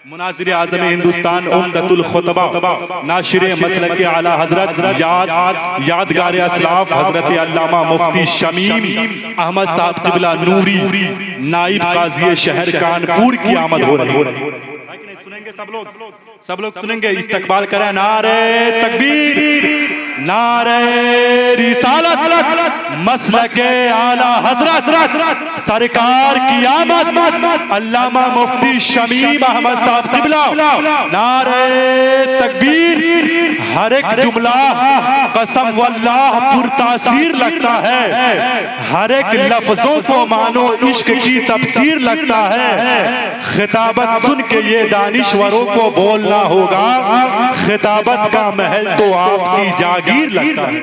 मुनाज़िर आज़म हिंदुस्तान उम्दतुल खुतबा नाशिर मसलक आला हजरत यादगार असलाफ हजरत अल्लामा मुफ्ती शमीम अहमद साहब क़िबला नूरी नाइब काज़ी शहर कानपुर की आमद हो रही है। सुनेंगे सब लोग सुनेंगे। इस्तकबाल करें। नारे तकबीर, नारे रिसालत, मसलके आला हजरत सरकार की आमद अल्लामा मुफ्ती शमीम अहमद साहब क़िबला। नारे तकबीर। हर एक जुमला कसम वल्लाह पुरतासीर लगता है, हर एक लफ्जों को मानो इश्क की तफसीर लगता है। खिताबत सुन के ये दानिश्वरों को बोलना होगा, खिताबत का महल तो आपकी जागीर लगता है।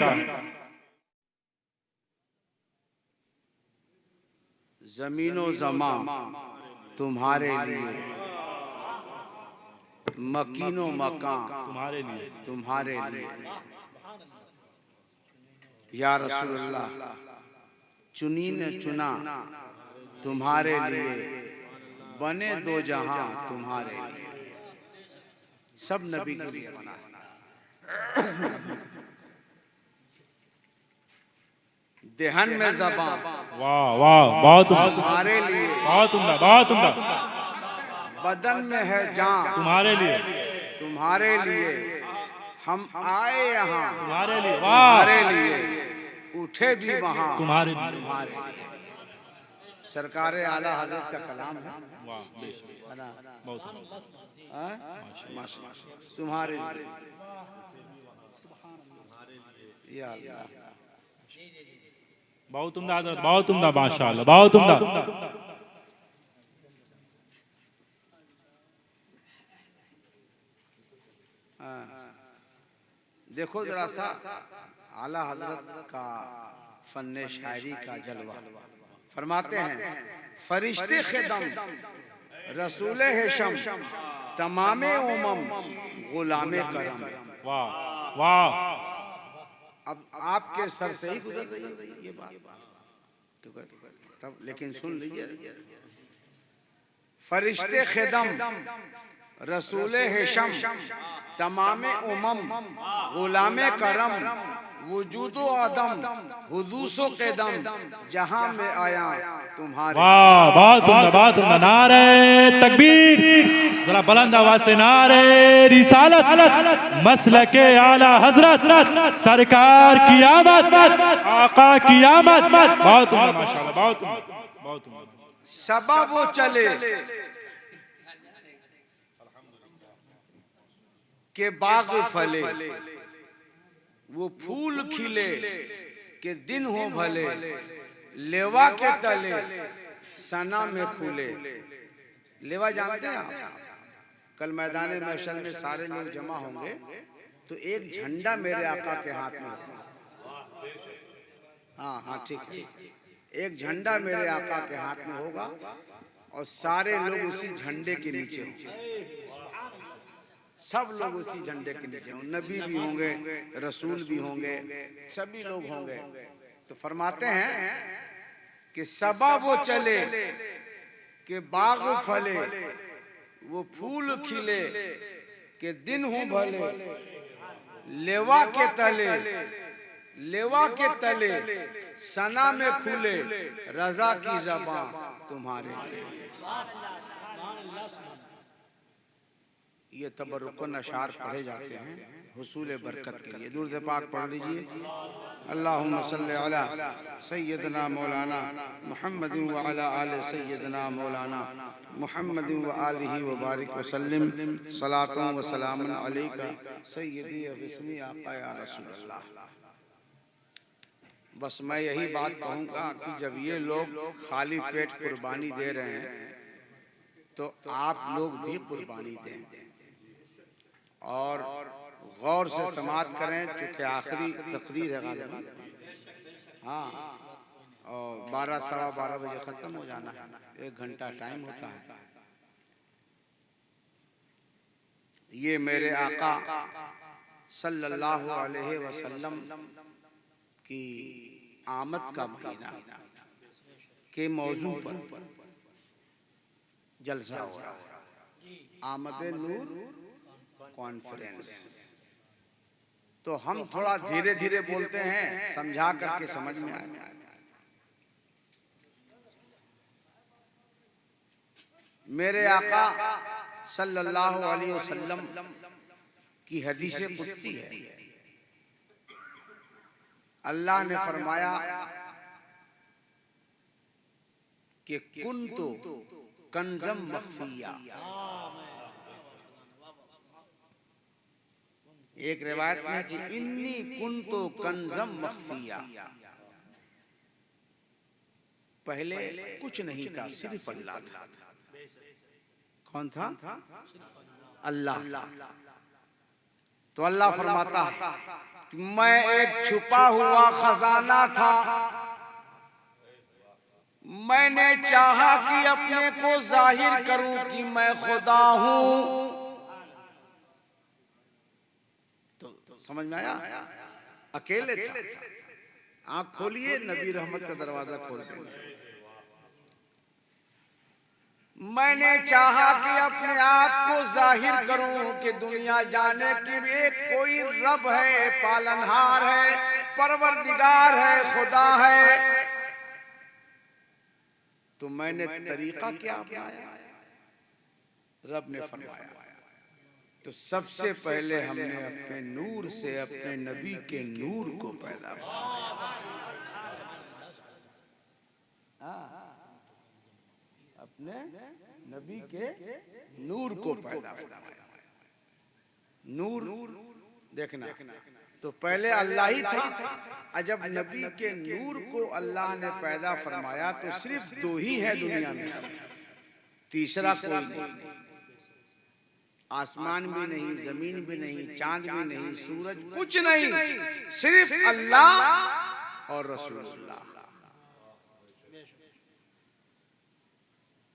जमीनो जमा तुम्हारे लिए, मकीनो मकां तुम्हारे लिए। या रसूलुल्लाह चुनी ने चुना तुम्हारे लिए, बने दो जहां तुम्हारे लिए। सब नबी के लिए बना है। देहन में ज़बां, वाह वाह, बहुत तुम्हारे लिए, बहुत उम्दा, बहुत उम्दा। बदन में है जान तुम्हारे लिए, तुम्हारे लिए। हम आए यहाँ तुम्हारे लिए, तुम्हारे लिए, उठे भी वहाँ तुम्हारे लिए, तुम्हारे लिए। सरकार आला हजरत का कलाम है। वाह, बहुत तुम्हारे लिए, या अल्लाह, बहुत उम्दा हज़रत, बहुत उम्दा, माशाअल्लाह, बहुत उम्दा। देखो जरा सा आला हजरत का फन्ने शायरी का जलवा। फरमाते हैं फरिश्ते खिदम रसूले हेशम तमामे उमम गुलामे करम। वाह वाह। अब आपके सर से ही गुजर रही है ये बात, तब लेकिन सुन लीजिए। फरिश्ते खिदम रसूले हेशम तमामे उमम गुलामे करम, वजूदो आदम हुदूसो क़दम, जहां में आया तुम्हारे। वाह, बहुत उम्दा, बहुत उम्दा। नारे तकबीर, जरा बुलंद आवाज से नारे रिसालत, मसलके आला हजरत सरकार की आमद, आका की आमद। बहुत उम्दा, माशाअल्लाह, बहुत उम्दा, बहुत उम्दा। सबा वो चले के बाग फले, वो फूल खिले के दिन हो भले, लेवा के तले सना में खुले। लेवा जानते हैं आप? कल मैदान महशर में सारे लोग जमा होंगे तो एक झंडा मेरे आका के हाथ में होगा। हाँ हाँ ठीक है, एक झंडा मेरे आका के हाथ में होगा और सारे लोग उसी झंडे के नीचे होंगे। सब लोग उसी झंडे के नीचे होंगे, नबी भी होंगे, रसूल भी होंगे, सभी लोग होंगे। तो फरमाते हैं कि सबा वो चले कि बाग फले, वो फूल खिले कि दिन हो भले, लेवा के तले, लेवा के तले सना में खुले, रजा की ज़बां तुम्हारे लिए। ये तबरुकन अशार पढ़े जाते हैं हुसूल बरकत के लिए। दुरूद पाक पढ़ लीजिए। अल्लाहुम्मा सल्ली अला सय्यदना मौलाना मुहम्मद व अला आले सय्यदना मौलाना मुहम्मद व आलिहि व बारिक व सल्लिम सलातुन व सलामुन अलैका सय्यदी बिस्मी आका या रसूलल्लाह। बस मैं यही बात कहूँगा कि जब ये लोग खाली पेट कुर्बानी दे रहे हैं तो आप लोग भी कुर्बानी दें और गौर से समात करें, चूँकि आखिरी तकरीर है गालिबा। हाँ, और 12 सवा 12 बजे ख़त्म हो जाना है, 1 घंटा टाइम होता है। ये मेरे आका सल्लल्लाहु अलैहि वसल्लम की आमद का महीना के मौजू पर जलसा हो रहा है। आमद नूर कॉन्फ्रेंस। तो हम थोड़ा धीरे धीरे बोलते हैं, समझा करके समझ में आए। मेरे आका सल्लल्लाहु अलैहि वसल्लम की हदीस कुदसी है। अल्लाह ने फरमाया कि कुन्तु कंज़म मख्फिया। एक रिवायत में कि इन्नी कुन्तु कंज़म मख्फिया, पहले कुछ नहीं था, सिर्फ अल्लाह था। कौन था? अल्लाह। तो अल्लाह फरमाता है कि मैं एक छुपा हुआ खजाना था, मैंने चाहा कि अपने को जाहिर करूं कि मैं खुदा हूं। तो समझ में आया? अकेले था। आंख खोलिए, नबी रहमत का दरवाजा खोल देंगे। मैंने चाहा कि अपने आप को जाहिर करूं कि दुनिया जाने कि एक कोई रब है, पालनहार है, परवरदिगार है, खुदा है। तो मैंने तरीका क्या अपनाया? रब ने फरमाया, तो सबसे पहले हमने अपने नूर से अपने नबी के नूर को पैदा फरमाया। अपने नबी के नूर को पैदा फरमाया। नूर देखना, तो पहले अल्लाह ही था। जब नबी के नूर को अल्लाह ने पैदा फरमाया तो सिर्फ दो ही है दुनिया में, तीसरा कोई नहीं। आसमान भी नहीं, जमीन भी नहीं, चांद भी नहीं, सूरज, कुछ नहीं, सिर्फ अल्लाह और रसूलुल्लाह।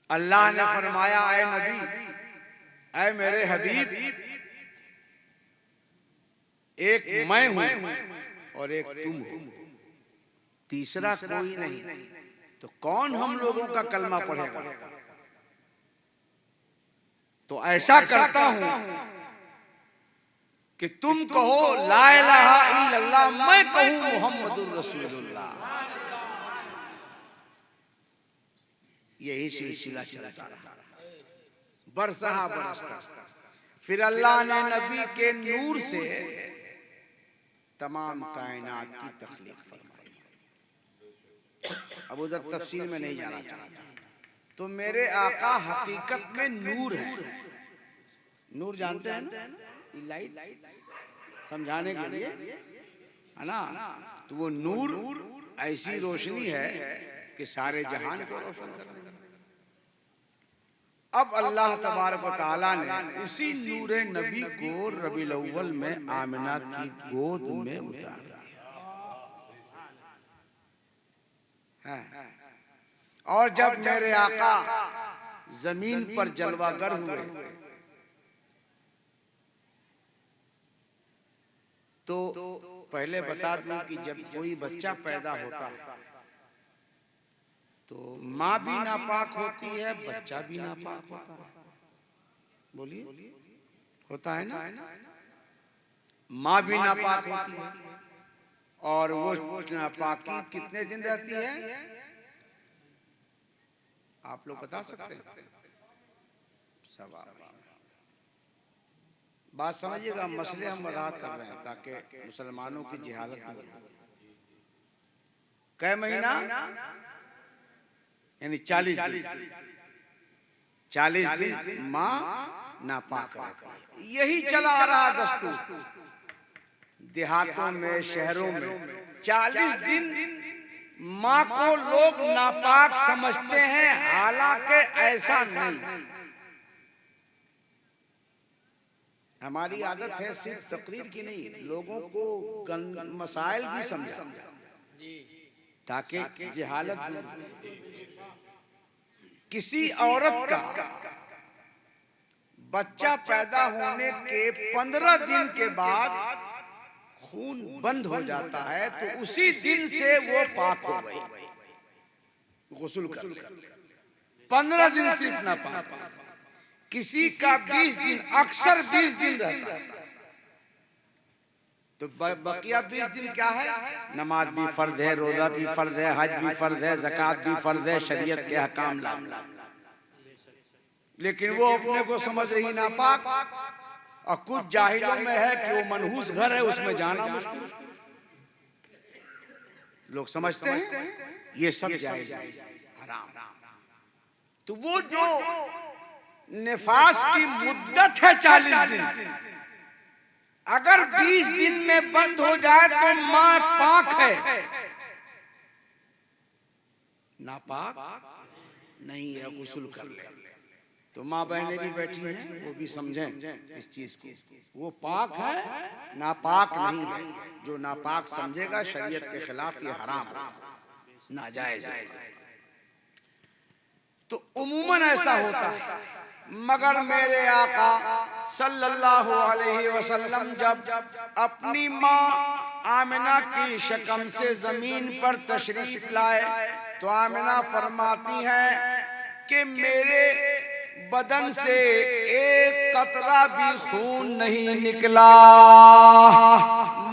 अल्लाह ने फरमाया, ऐ नबी, ऐ मेरे हबीब, एक मैं हूं और एक तुम हो, तीसरा कोई नहीं। तो कौन हम लोगों का कलमा पढ़ेगा? तो ऐसा करता हूं कि तुम कहो ला इलाहा इल्लल्लाह, मैं कहूं मुहम्मदुर रसूलुल्लाह। यही सिलसिला चलता रहा बरसहा बरस तक। फिर अल्लाह ने नबी के नूर से तमाम कायनात की तख्लीक फरमाई। अब उधर तफसील में नहीं जाना चाहता। तो मेरे आका हकीकत में नूर है। नूर जानते हैं ना, लाइट समझाने के लिए है ना। तो वो नूर ऐसी रोशनी है कि सारे जहान को रोशन कर रही है। अब अल्लाह तबारक व तआला ने उसी नूरे नबी को रबीउल अव्वल में आमिना की गोद में उतार दिया है। और जब मेरे आका जमीन पर जलवागर हुए तो पहले बता दूं कि जब कोई बच्चा पैदा होता है तो माँ भी नापाक होती है, बच्चा भी नापाक होता है। बोलिए, होता है ना? माँ भी नापाक होती है और वो नापाकी कितने दिन रहती है? आप लोग बता सकते हैं? सब बात समझिएगा, मसले हम वजाहत कर रहे हैं ताकि मुसलमानों की जहालत न हो। कै महीना? यानी 40 दिन। 40 दिन माँ नापाक रहती है। यही चला आ रहा दस्तूर देहातों में, शहरों में। 40 दिन माँ को लोग नापाक समझते हैं, हालांकि ऐसा नहीं। हमारी आदत है सिर्फ तकरीर की नहीं, लोगों को मसाइल भी समझा ताकि जहालत। किसी औरत का बच्चा पैदा होने के 15 दिन के बाद खून बंद हो जाता है तो उसी दिन से वो पाक हो गई, गुस्ल कर। 15 दिन सिर्फ ना पाक। किसी का 20 दिन, अक्सर 20 दिन रहता है, तो बकिया 20 दिन क्या है? नमाज भी फर्ज है, रोजा भी फर्ज है, हज भी फर्ज है, ज़कात भी फर्ज है, शरीयत के अहकाम लागू। लेकिन वो अपने को समझ रही नापाक, और कुछ जाहिलों में है कि वो मनहूस घर है, उसमें जाना मुश्किल। लोग समझते हैं ये सब जायज है, हराम। तो वो जो निफास की मुद्दत है 40 दिन, अगर 20 दिन में बंद हो जाए तो मां पाक है, नापाक नहीं है, गुस्ल कर ले। तो माँ बहनें भी बैठी हैं, वो भी समझें इस चीज को, वो पाक है, नापाक नहीं है। जो नापाक समझेगा शरीयत के खिलाफ ये हराम है, नाजायज है। तो उमूमन ऐसा होता है, मगर मेरे आका सल्लल्लाहु अलैहि वसल्लम जब अपनी माँ आमिना की शकम से जमीन पर तशरीफ लाए तो आमिना फरमाती हैं कि मेरे बदन से एक कतरा भी खून नहीं निकला।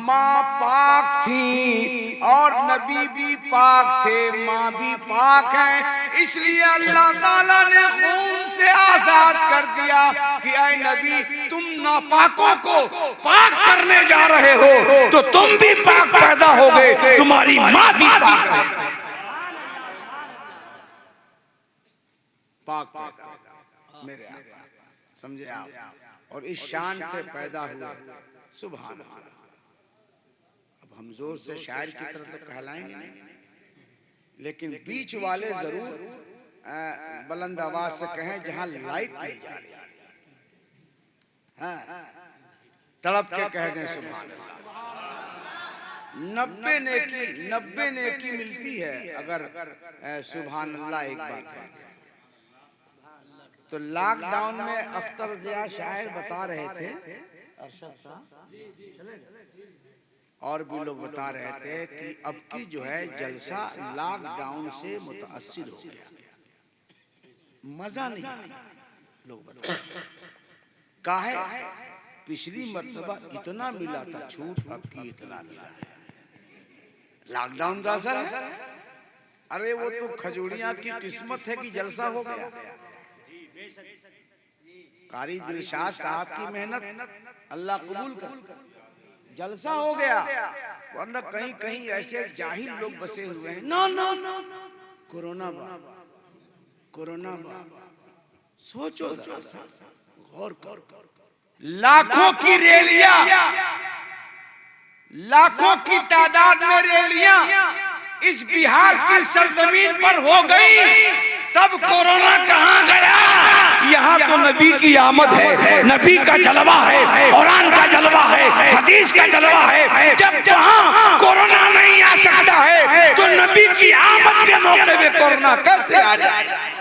माँ पाक थी और नबी भी पाक थे, माँ भी पाक है, इसलिए अल्लाह ताला ने खून से आजाद कर दिया कि ऐ नबी, तुम नापाकों को पाक करने जा रहे हो तो तुम भी पाक पैदा होगे, तुम्हारी माँ भी पाक रहेगी, पाक पैदा मेरे आका, समझे आप। और इस शान से पैदा हुआ, सुभान अल्लाह। अब हम जोर से शायर की तरह तो कहलाएंगे नहीं, लेकिन बीच वाले जरूर बुलंद आवाज से कहें जहां लाइट नहीं जा रही, हाँ, तड़प के कह दें सुभान अल्लाह। 90 नेकी मिलती है अगर सुभान अल्लाह एक बार कह दें। तो लॉकडाउन में अख्तर जिया शायर बता रहे थे, अरशद साहब और भी लोग बता रहे थे कि अब की जो है जलसा लॉकडाउन से मुतासिर हो गया, मजा नहीं आया। लोग बता काहे, पिछली मर्तबा इतना मिला था छूट, अब की इतना मिला है, लॉकडाउन का असर है। अरे वो तो खजूरियां की किस्मत है कि जलसा हो गया। कारी दिलशाद साहब की मेहनत अल्लाह कबूल कर, जलसा हो गया। वरना कहीं कहीं ऐसे जाहिल लोग बसे हुए हैं, नो नो कोरोना बाबा, कोरोना बाबा। सोचो जरा सा, गौर करो, लाखों की रैलियां, लाखों की तादाद में रैलियां इस बिहार की सरजमीन पर हो गई, तब कोरोना कहां गया? यहाँ तो नबी की आमद है, नबी का जलवा है, कुरान का जलवा है, हदीस का जलवा है। जब वहाँ कोरोना नहीं आ सकता है तो नबी की आमद के मौके पे कोरोना कैसे आ जाए?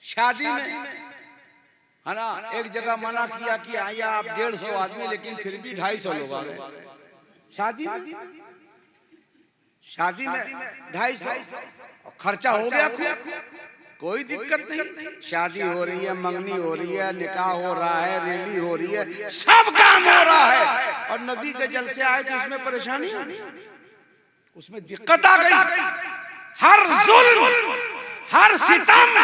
शादी में है ना, एक जगह मना किया कि आइए आप 150 आदमी, लेकिन फिर भी 250 लोग आ गए शादी में। शादी में 250 और खर्चा हो गया खूब, कोई दिक्कत नहीं। शादी हो रही है, मंगनी हो रही है, निकाह हो रहा है, रैली हो रही है, सब काम हो रहा है। और नबी के जलसे आए तो इसमें परेशानी, उसमें दिक्कत आ गई। हर जुल्म, हर सितम,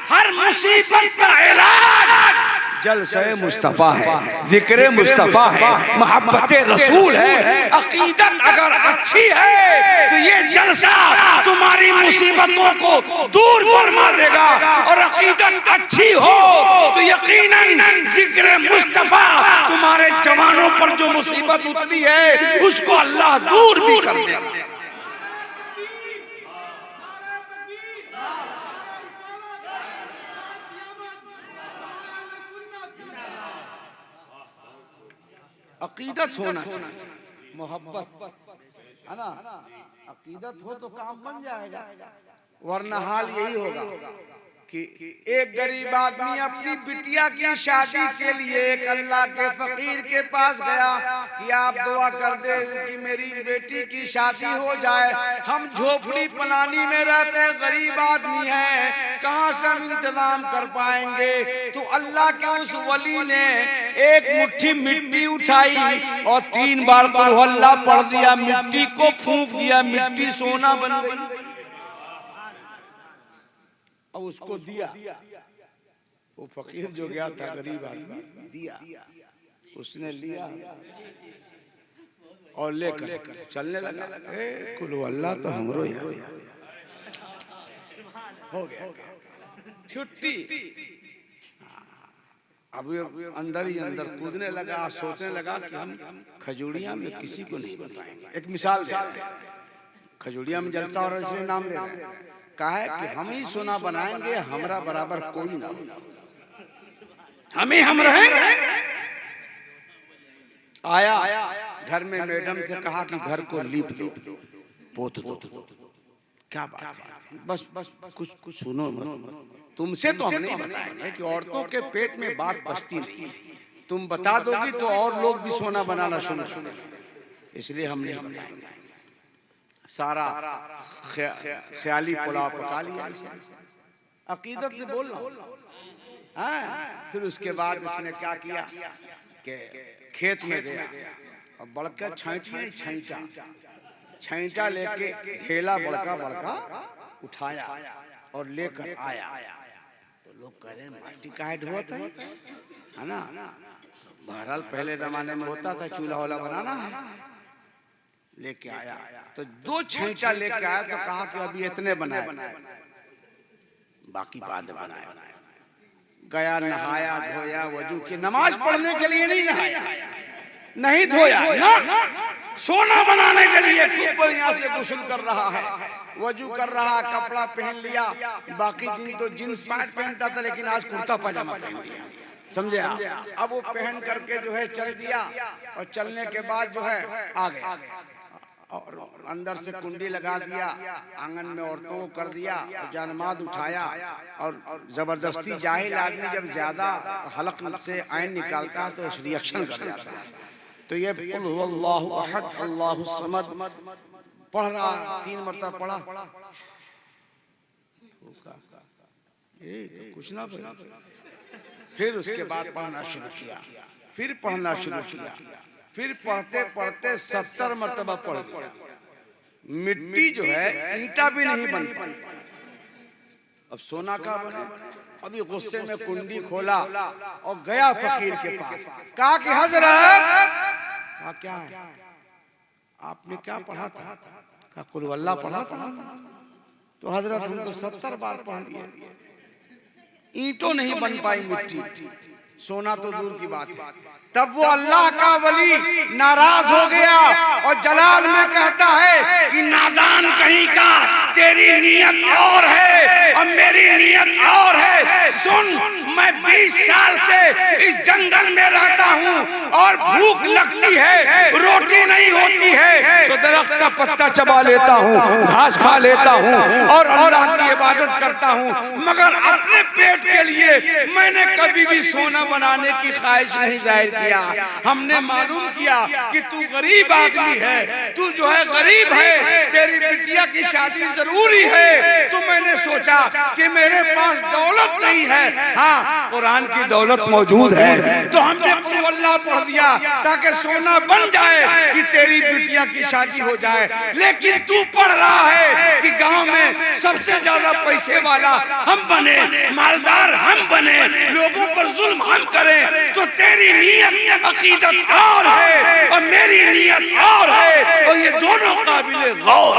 हर मुसीबत का इलाज जलसे मुस्तफा है, जिक्र मुस्तफा है, मोहब्बत रसूल है। अकीदत अगर अच्छी है तो ये जलसा तुम्हारी मुसीबतों को दूर फरमा देगा, और अकीदत अच्छी हो तो यकीनन जिक्र मुस्तफा तुम्हारे जवानों पर जो मुसीबत उतरी है उसको अल्लाह दूर भी कर देगा। अकीदत होना चाहिए, मोहब्बत है ना, अकीदत हो तो काम बन जाएगा, वरना हाल यही होगा कि एक गरीब आदमी अपनी बिटिया की शादी के लिए एक अल्लाह के फकीर के पास गया कि आप दुआ कर दे कि मेरी बेटी की शादी हो जाए। हम झोपड़ी पलानी में रहते हैं, गरीब आदमी है, कहाँ से हम इंतजाम कर पाएंगे। तो अल्लाह के उस वली ने एक मुट्ठी मिट्टी उठाई और 3 बार कुल हु अल्लाह पढ़ दिया, मिट्टी को फूंक दिया, मिट्टी सोना बन गई। अब उसको दिया, वो फकीर जो गया था गरीब आदमी दिया, उसने लिया और लेकर चलने लगा। कुल अल्लाह तो हमरो हो गया, छुट्टी। अब अंदर ही अंदर कूदने लगा, सोचने लगा कि हम खजूरिया में किसी को नहीं बताएंगे। एक मिसाल दे रहे हैं, खजूरिया में जलसा और इसलिए नाम ले रहे हैं, कहा है कि हम ही सोना बनाएंगे, हमरा बराबर कोई ना हो, हम रहेंगे। आया घर में मैडम से कहा कि घर को लीप दो, पोत दो। क्या बात है, बस कुछ सुनो मत, तुमसे तो हम नहीं बताएंगे कि औरतों के पेट में बात बचती नहीं है, तुम बता दोगी तो और लोग भी सोना बनाना शुरू कर देंगे, इसलिए हम नहीं बताएंगे। सारा ख्याली पुलाव पका लिया, अकीदत में बोल रहा हूं। फिर उसके बाद उसने क्या किया कि खेत में गया और बड़का छैटी नहीं छैटा लेके ठेला बड़का उठाया और लेकर आया। तो लोग कह रहे माटी काहे ढोता है ना, बहरहाल पहले जमाने में होता था, चूल्हा वाला बनाना है। लेके आया तो 2 छैटा लेके आया, तो कहा कि अभी इतने बनाए, बाकी बाद में बनाए। गया, नहाया धोया, वजू की नमाज पढ़ने के लिए नहीं नहाया, नहीं धोया ना, सोना बनाने के लिए खूब बढ़िया से गुस्ल कर रहा है, वजू कर रहा, कपड़ा पहन लिया। बाकी दिन तो जींस पैंट पहनता था, लेकिन आज कुर्ता पजामा पहन लिया, समझे आप। अब वो पहन करके जो है चल दिया, और चलने के बाद जो है आ गया और अंदर से कुंडी लगा दिया, आंगन में औरतों को कर दिया और जानमाज उठाया। और जबरदस्ती जाहिल आदमी जब ज्यादा हलक से आयन निकालता है तो रिएक्शन कर जाता है। तो ये अल्लाहु अहद अल्लाहु समद पढ़ रहा, 3 मरतबा पढ़ा, तो कुछ ना बोला। फिर उसके बाद पढ़ना शुरू किया, फिर पढ़ना शुरू किया, फिर पढ़ते पढ़ते 70 मरतबा पढ़ लिया। मिट्टी जो है ईंटा भी नहीं बन पाई, अब सोना का बने। अभी गुस्से में कुंडी खोला और गया फकीर के पास, कहा कि हजरत, कहा क्या है, आपने क्या पढ़ा था? कहा कुल वल्लाह पढ़ा था। तो हजरत हम तो 70 बार पढ़ लिए, ईंटों नहीं बन पाई मिट्टी, सोना तो दूर की बात है। तब वो अल्लाह का वली नाराज हो गया और जलाल में कहता है कि नादान कहीं का, तेरी नीयत और है और मेरी नीयत और है। सुन, मैं 20 साल से इस जंगल में रहता हूँ और भूख लगती है, रोटी नहीं होती है, तो दरख्त का पत्ता चबा लेता हूँ, घास खा लेता हूँ और अल्लाह की इबादत करता हूँ, मगर अपने पेट के लिए मैंने कभी भी सोना बनाने की ख्वाहिश नहीं जाहिर किया। हमने मालूम किया कि तू गरीब आदमी है, तू जो है गरीब है, तेरी बिटिया की शादी जरूरी है, तो मैंने सोचा कि मेरे पास दौलत नहीं है, हाँ कुरान की दौलत मौजूद है, तो हमने कुल अल्लाह पढ़ दिया ताकि सोना बन जाए कि तेरी बिटिया की शादी हो जाए। लेकिन तू पढ़ रहा है कि गांव में सबसे ज्यादा पैसे वाला हम बने, मालदार हम बने, लोगों पर जुल्म हम करें, तो तेरी नीयत अकीदत और है और मेरी नीयत और है, और ये दोनों काबिले गौर।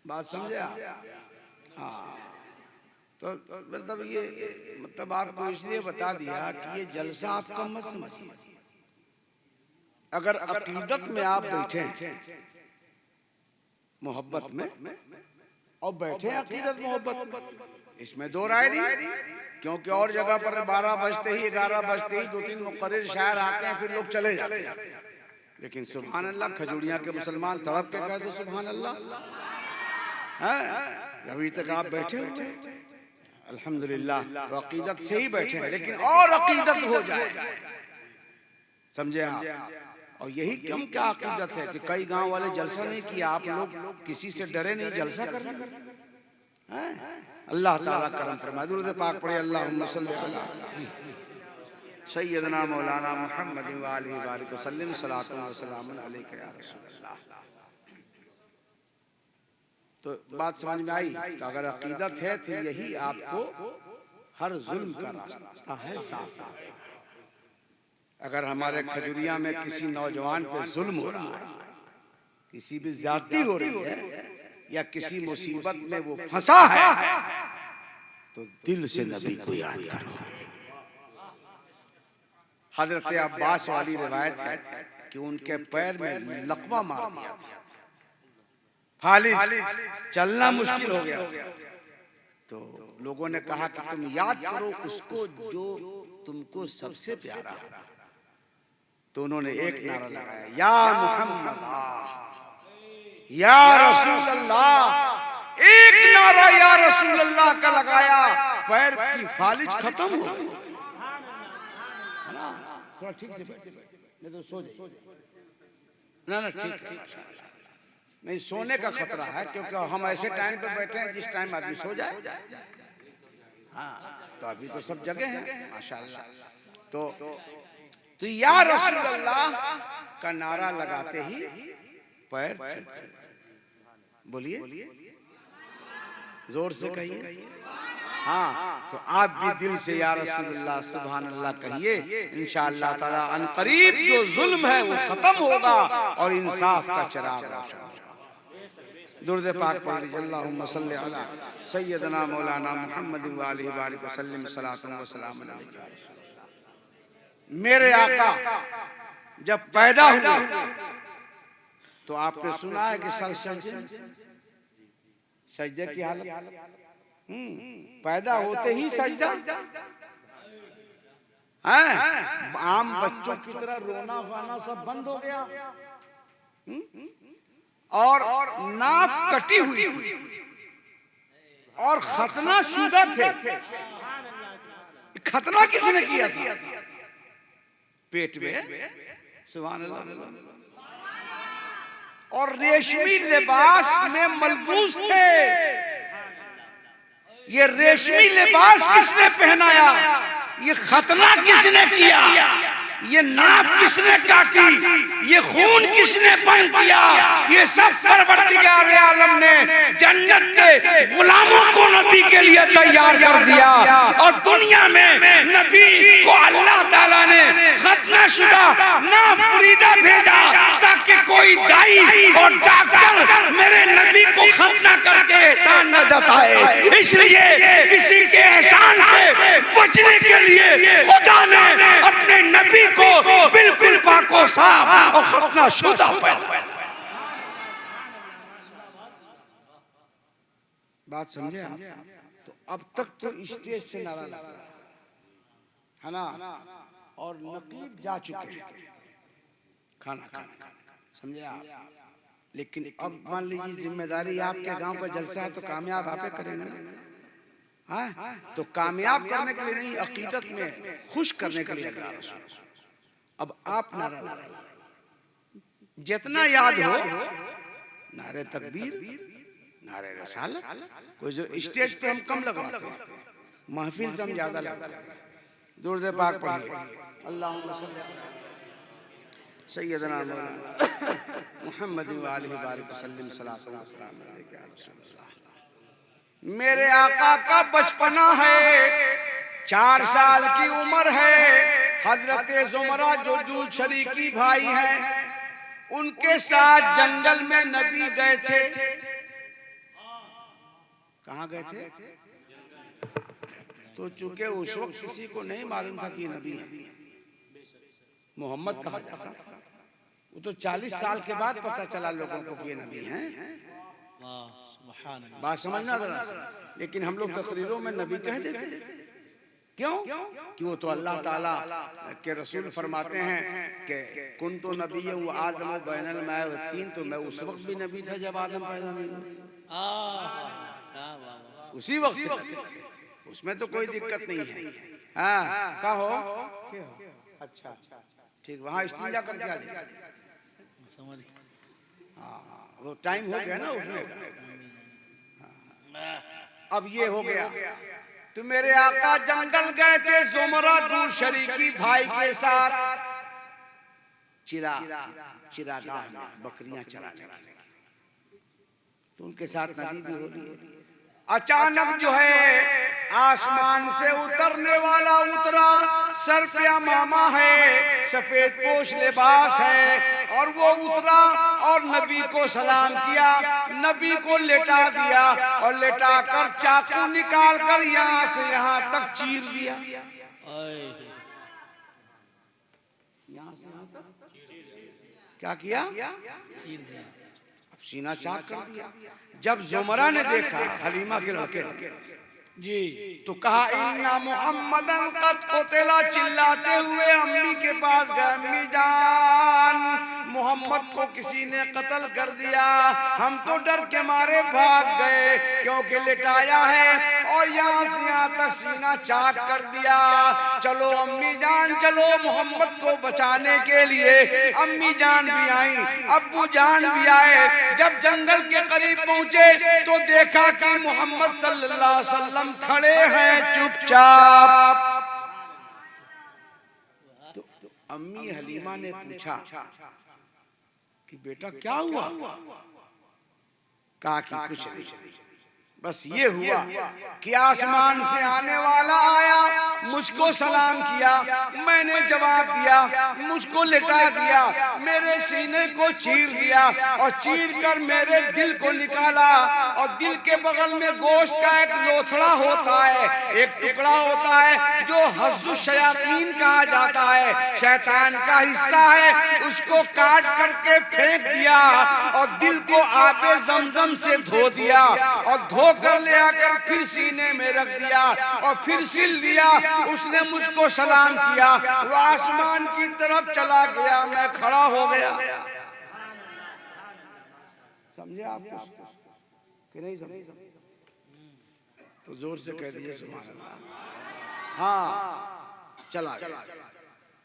बात समझे? हाँ, तो मतलब ये मतलब आपको इसलिए बता दिया कि ये जलसा आपका मत समझिए। अगर अकीदत में आप बैठे मोहब्बत में और बैठे अकीदत मोहब्बत में, इसमें दो राय नहीं, क्योंकि और जगह पर 12 बजते ही 11 बजते ही 2-3 मुक़र्रिर शायर आते हैं, फिर लोग चले जाते हैं। लेकिन सुभान अल्लाह, खजूरिया के मुसलमान तड़प के कहते सुभान अल्लाह, अभी तक आप बैठे हुए हैं अल्हम्दुलिल्लाह, तो अकीदत से ही बैठे हैं, लेकिन और अकीदत हो जाए, समझे आप। और यही कम क्या अकीदत है कि कई गांव वाले जलसा नहीं किया, आप लोग किसी से डरे नहीं, जलसा कर रहे हैं। अल्लाह ताला करम फरमाए। दुरूद पाक पढ़े, अल्लाहुम्मा सल्ली अला सय्यदना मौलाना मुहम्मद व आलिहि बारिक वसल्लम सलातु व सलामुन अलैका या रसूलल्लाह। तो बात समझ में आई कि अगर अकीदत है तो यही आपको हर जुल्म का रास्ता है साफ रहेगा। अगर हमारे खजुरिया में किसी नौजवान पे जुल्म हो रहा है, किसी भी ज्यादती हो रही है, या किसी मुसीबत में वो फंसा है, तो दिल से नबी को याद करो। हजरत अब्बास वाली रिवायत है कि उनके पैर में लकवा मार दिया था, फालिज, चलना मुश्किल हो गया था। तो लोगों ने कहा कि तुम याद करो उसको जो तुमको सबसे प्यारा है। तो उन्होंने एक नारा लगाया, या मुहम्मद या रसूल अल्लाह। एक नारा या रसूल अल्लाह का लगाया, पैर की फालिज खत्म हो गई। थोड़ा ठीक से बैठे, नहीं तो सो जाए। ना ठीक है, नहीं सोने का खतरा है, क्योंकि हम ऐसे टाइम पे बैठे हैं जिस टाइम आदमी सो जाए। हाँ, तो अभी तो सब जगह है माशाल्लाह। तो या रसूल अल्लाह का नारा लगाते ही पैर बोलिए, जोर से कहिए। हाँ, तो आप भी दिल से या रसूलुल्लाह सुभान अल्लाह कहिए। इंशाअल्लाह ताला अनकरीब जो जुल्म है वो खत्म होगा और इंसाफ का चिराग रोशन होगा। दुरूद पाक पढ़ लीजिए, अल्लाहुम्मा सल्ली अला सय्यदना मौलाना मुहम्मद व आलिहि बारिक वसल्लम सलातु व सलामुन अलैका। मेरे आका जब पैदा हुए तो आपने सुना है कि सर सजदे की हालत, पैदा होते ही सजदा है। आम बच्चों की तरह रोना गाना सब बंद हो गया, और नाफ कटी हुई थी और खतना शुदा थे। खतना किसने किया था? पेट में, सुभान अल्लाह। और रेशमी लिबास में मलबूस थे। ये रेशमी लिबास किसने पहनाया? ये खतना किसने किया? ये नाफ किसने काटी? ये खून किसने बंद किया? ये सब परवरदिगार आलम ने जन्नत के गुलामों को नबी के लिए तैयार कर दिया। और दुनिया में नबी को अल्लाह ताला ने खतना शुदा नाफ मुरीदा भेजा, ताकि कोई दाई और डॉक्टर मेरे नबी को खतना करके एहसान न जताए। इसलिए किसी के एहसान से बचने के लिए खुदा ने अपने नबी को बिल्कुल पाको साफ और खतना शुदा पैदा। बात समझे? तो अब तक तो स्टेज से नारा लगा है ना, और नकीब जा चुके हैं खाना खाना, समझे आप। लेकिन अब मान लीजिए जिम्मेदारी आपके गांव का जलसा है, तो कामयाब आप करेंगे। हाँ, तो कामयाब करने के लिए नहीं, अकीदत में खुश करने के लिए अल्लाह रसूल। अब आप नारा जितना याद हो, नारे तकबीर, नारे रसालत। कोई जो स्टेज पे हम कम लगवाते हैं, महफिल से हम ज्यादा लगाते हैं। दुरूद पाक पढ़िए, अल्लाहुम्मा सल्ली अला सय्यदना मुहम्मद व आलिहि बारिक वसल्लम सलातु व सलाम अलैका या रसूलल्लाह। मेरे आका का बचपना है, 4 साल की उम्र है। हजरत जुमरा जो जूल शरीकी भाई हैं, उनके साथ जंगल में नबी गए थे। कहाँ गए थे? तो चूंकि उस वक्त किसी को नहीं मालूम था कि ये नबी है, मोहम्मद कहा जाता था। वो तो 40 साल के बाद पता चला लोगों को कि ये नबी हैं। बात समझना जरा सा। लेकिन हम लोग तकरीरों में नबी कह देते। क्यों? कि वो तो अल्लाह ताला के रसूल फरमाते हैं कि कुन तो नबी है वो आदम बैनल माए तीन। तो मैं उस वक्त भी नबी था जब आदम पैदा नहीं हुआ। उसी वक्त से करते थे, उसमें तो कोई दिक्कत नहीं है। हाँ कहो क्या हो? अच्छा ठीक, वहाँ इस्तिंजा करके आ जाए। समझ हाँ वो टाइम हो गया ना उठने का। अब ये हो गया, तो मेरे आका जंगल गए थे जुमरा दूर शरीकी भाई के साथ चिरागाह में बकरियां चराने के लिए, तो उनके साथ नबी भी हो रही है। अचानक जो है आसमान से उतरने वाला उतरा, सर पे अमामा है, सफेद पोश लिबास है, और वो उतरा और नबी को सलाम किया, नबी को लेटा दिया और लेटा कर चाकू निकाल कर यहाँ से यहाँ तक चीर दिया। क्या किया? अब सीना चाक कर दिया। जब जुमरा ने देखा, हलीमा के लड़के ने जी, तो कहा इन्ना मुहम्मदन कद कुतिला, चिल्लाते हुए अम्मी के पास गए, अम्मी जान मोहम्मद को किसी ने कत्ल कर दिया, हम तो डर के मारे भाग गए क्योंकि लिटाया है और यहाँ से यहाँ तक सीना चाक कर दिया। चलो अम्मी जान चलो मोहम्मद को बचाने के लिए। अम्मी जान भी आई, अब्बू जान भी आए। जब जंगल के करीब पहुंचे तो देखा कि मोहम्मद सल्लल्लाहु अलैहि वसल्लम खड़े हैं चुपचाप। तो अम्मी हलीमा ने पूछा कि बेटा क्या हुआ? कहा कि कुछ नहीं, बस ये हुआ कि आसमान से आने वाला आया, मुझको सलाम किया, मैंने जवाब दिया, मुझको लिटा दिया, मेरे सीने को चीर दिया और चीर कर मेरे दिल को निकाला, और दिल के बगल में गोश्त का एक लोथड़ा होता है, एक टुकड़ा होता है जो हज़्ज़ु शयातीन कहा जाता है, शैतान का हिस्सा है, उसको काट करके फेंक दिया और दिल को आबे ज़मज़म से धो दिया और धो कर ले आकर फिर सीने में रख दिया और फिर सिल दिया। उसने मुझको सलाम किया, वो आसमान की तरफ चला गया, मैं खड़ा हो गया। समझे आप कि नहीं समझे? तो जोर से कह दीजिए सुभान अल्लाह। हाँ चला गया।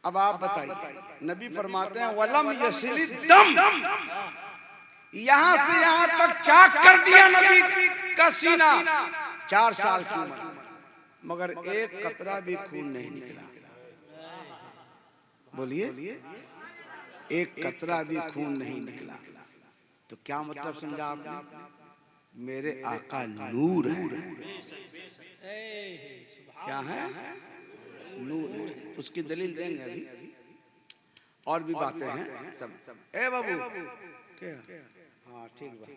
अब आप बताइए, नबी फरमाते हैं वलम यसिल दम, यहां से यहां तक चाक कर दिया नबी का सीना। 4 साल की उम्र, मगर एक कतरा भी खून नहीं निकला। बोलिए, एक कतरा भी खून नहीं निकला। तो क्या मतलब समझा आपने? मेरे आका नूर है। क्या है? नूर। उसकी दलील देंगे अभी, और भी बातें हैं सब। ए बाबू क्या? हाँ ठीक बात,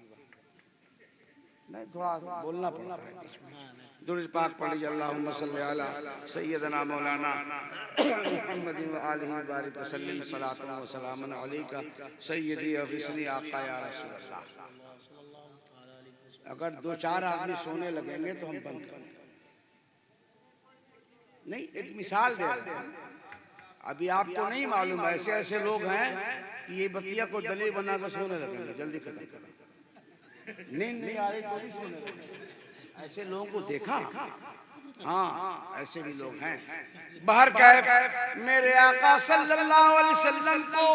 नहीं थोड़ा बोलना पड़ता है बीच में। दुरूद पाक पढ़ लीजिए, अल्लाहुम्मा सल्ली अला सय्यदना मौलाना मुहम्मद व आलिहि बारिक वसल्लिम सलातन व सलामन अलैका सय्यदी अग़िस्नी आका या रसूल अल्लाह। अगर 2-4 आदमी सोने लगेंगे तो हम बंद करेंगे। नहीं, एक मिसाल दे रहे हैं। अभी आपको नहीं मालूम, ऐसे ऐसे लोग हैं कि ये बतिया को दलील बनाकर सोने लगेंगे। जल्दी खत्म करो, नींद नहीं आ रही तो भी सोने लगेंगे। ऐसे लोगों को देखा? हाँ ऐसे भी लोग हैं। बाहर कैफ मेरे आका सल्लल्लाहु अलैहि वसल्लम को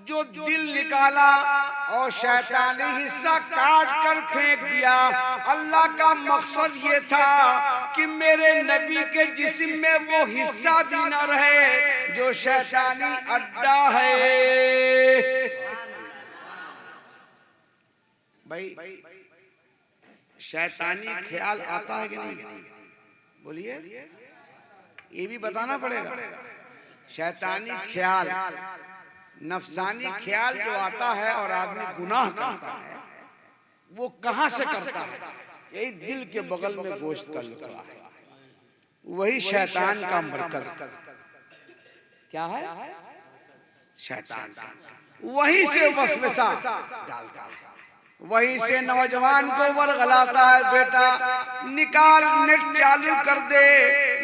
जो दिल निकाला और शैतानी हिस्सा काट कर फेंक दिया, अल्लाह का मकसद ये था कि मेरे नबी के जिस्म में वो हिस्सा भी न रहे जो शैतानी अड्डा है। भाई शैतानी ख्याल आता है कि नहीं? बोलिए, ये भी बताना पड़ेगा। शैतानी ख्याल, नफसानी ख्याल जो आता है और आदमी गुनाह करता है, वो कहां से करता है? यही दिल के बगल में गोश्त का लुकड़ा है, वही शैतान का मरकज। क्या है? शैतान का, वहीं से वसवसा डालता है। वहीं से नौजवान को वर्गलाता है, बेटा निकाल, नेट चालू कर दे।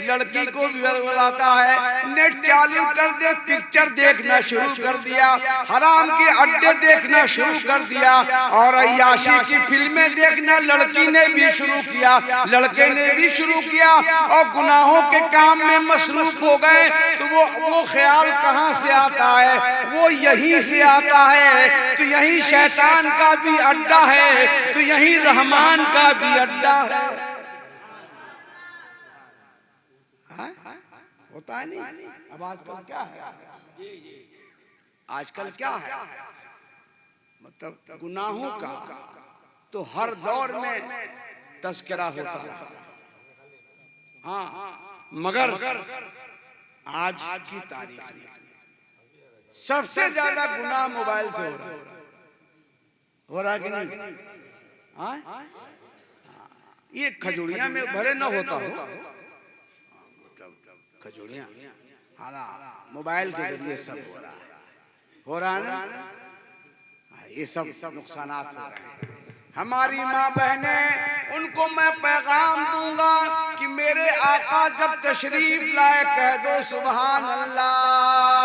लड़की को भी वर्गलाता है, नेट चालू कर दे। पिक्चर देखना शुरू कर दिया, हराम के अड्डे देखना शुरू कर दिया और अय्याशी की फिल्में देखना लड़की ने भी शुरू किया, लड़के ने भी शुरू किया और गुनाहों के काम में मसरूफ हो गए। तो वो ख्याल कहाँ से आता है? वो यहीं से आता है। तो यही शैतान का भी अड्डा है, तो यही रहमान का भी अड्डा है। होता है नहीं? अब आजकल क्या है? आजकल क्या है? मतलब गुनाहों का तो हर दौर में तस्करा होता है। हाँ, मगर आज की तारीख में सबसे ज्यादा गुनाह मोबाइल से हो रहा है कि नहीं? हाँ? ये खजूरिया में भरे न होता हो, खजूरिया हाँ मोबाइल के जरिए सब हो रहा है ना। ये सब नुकसानात हो रहे हैं। हमारी माँ बहने, उनको मैं पैगाम दूंगा कि मेरे आका जब तशरीफ लाए कह दो सुभान अल्लाह,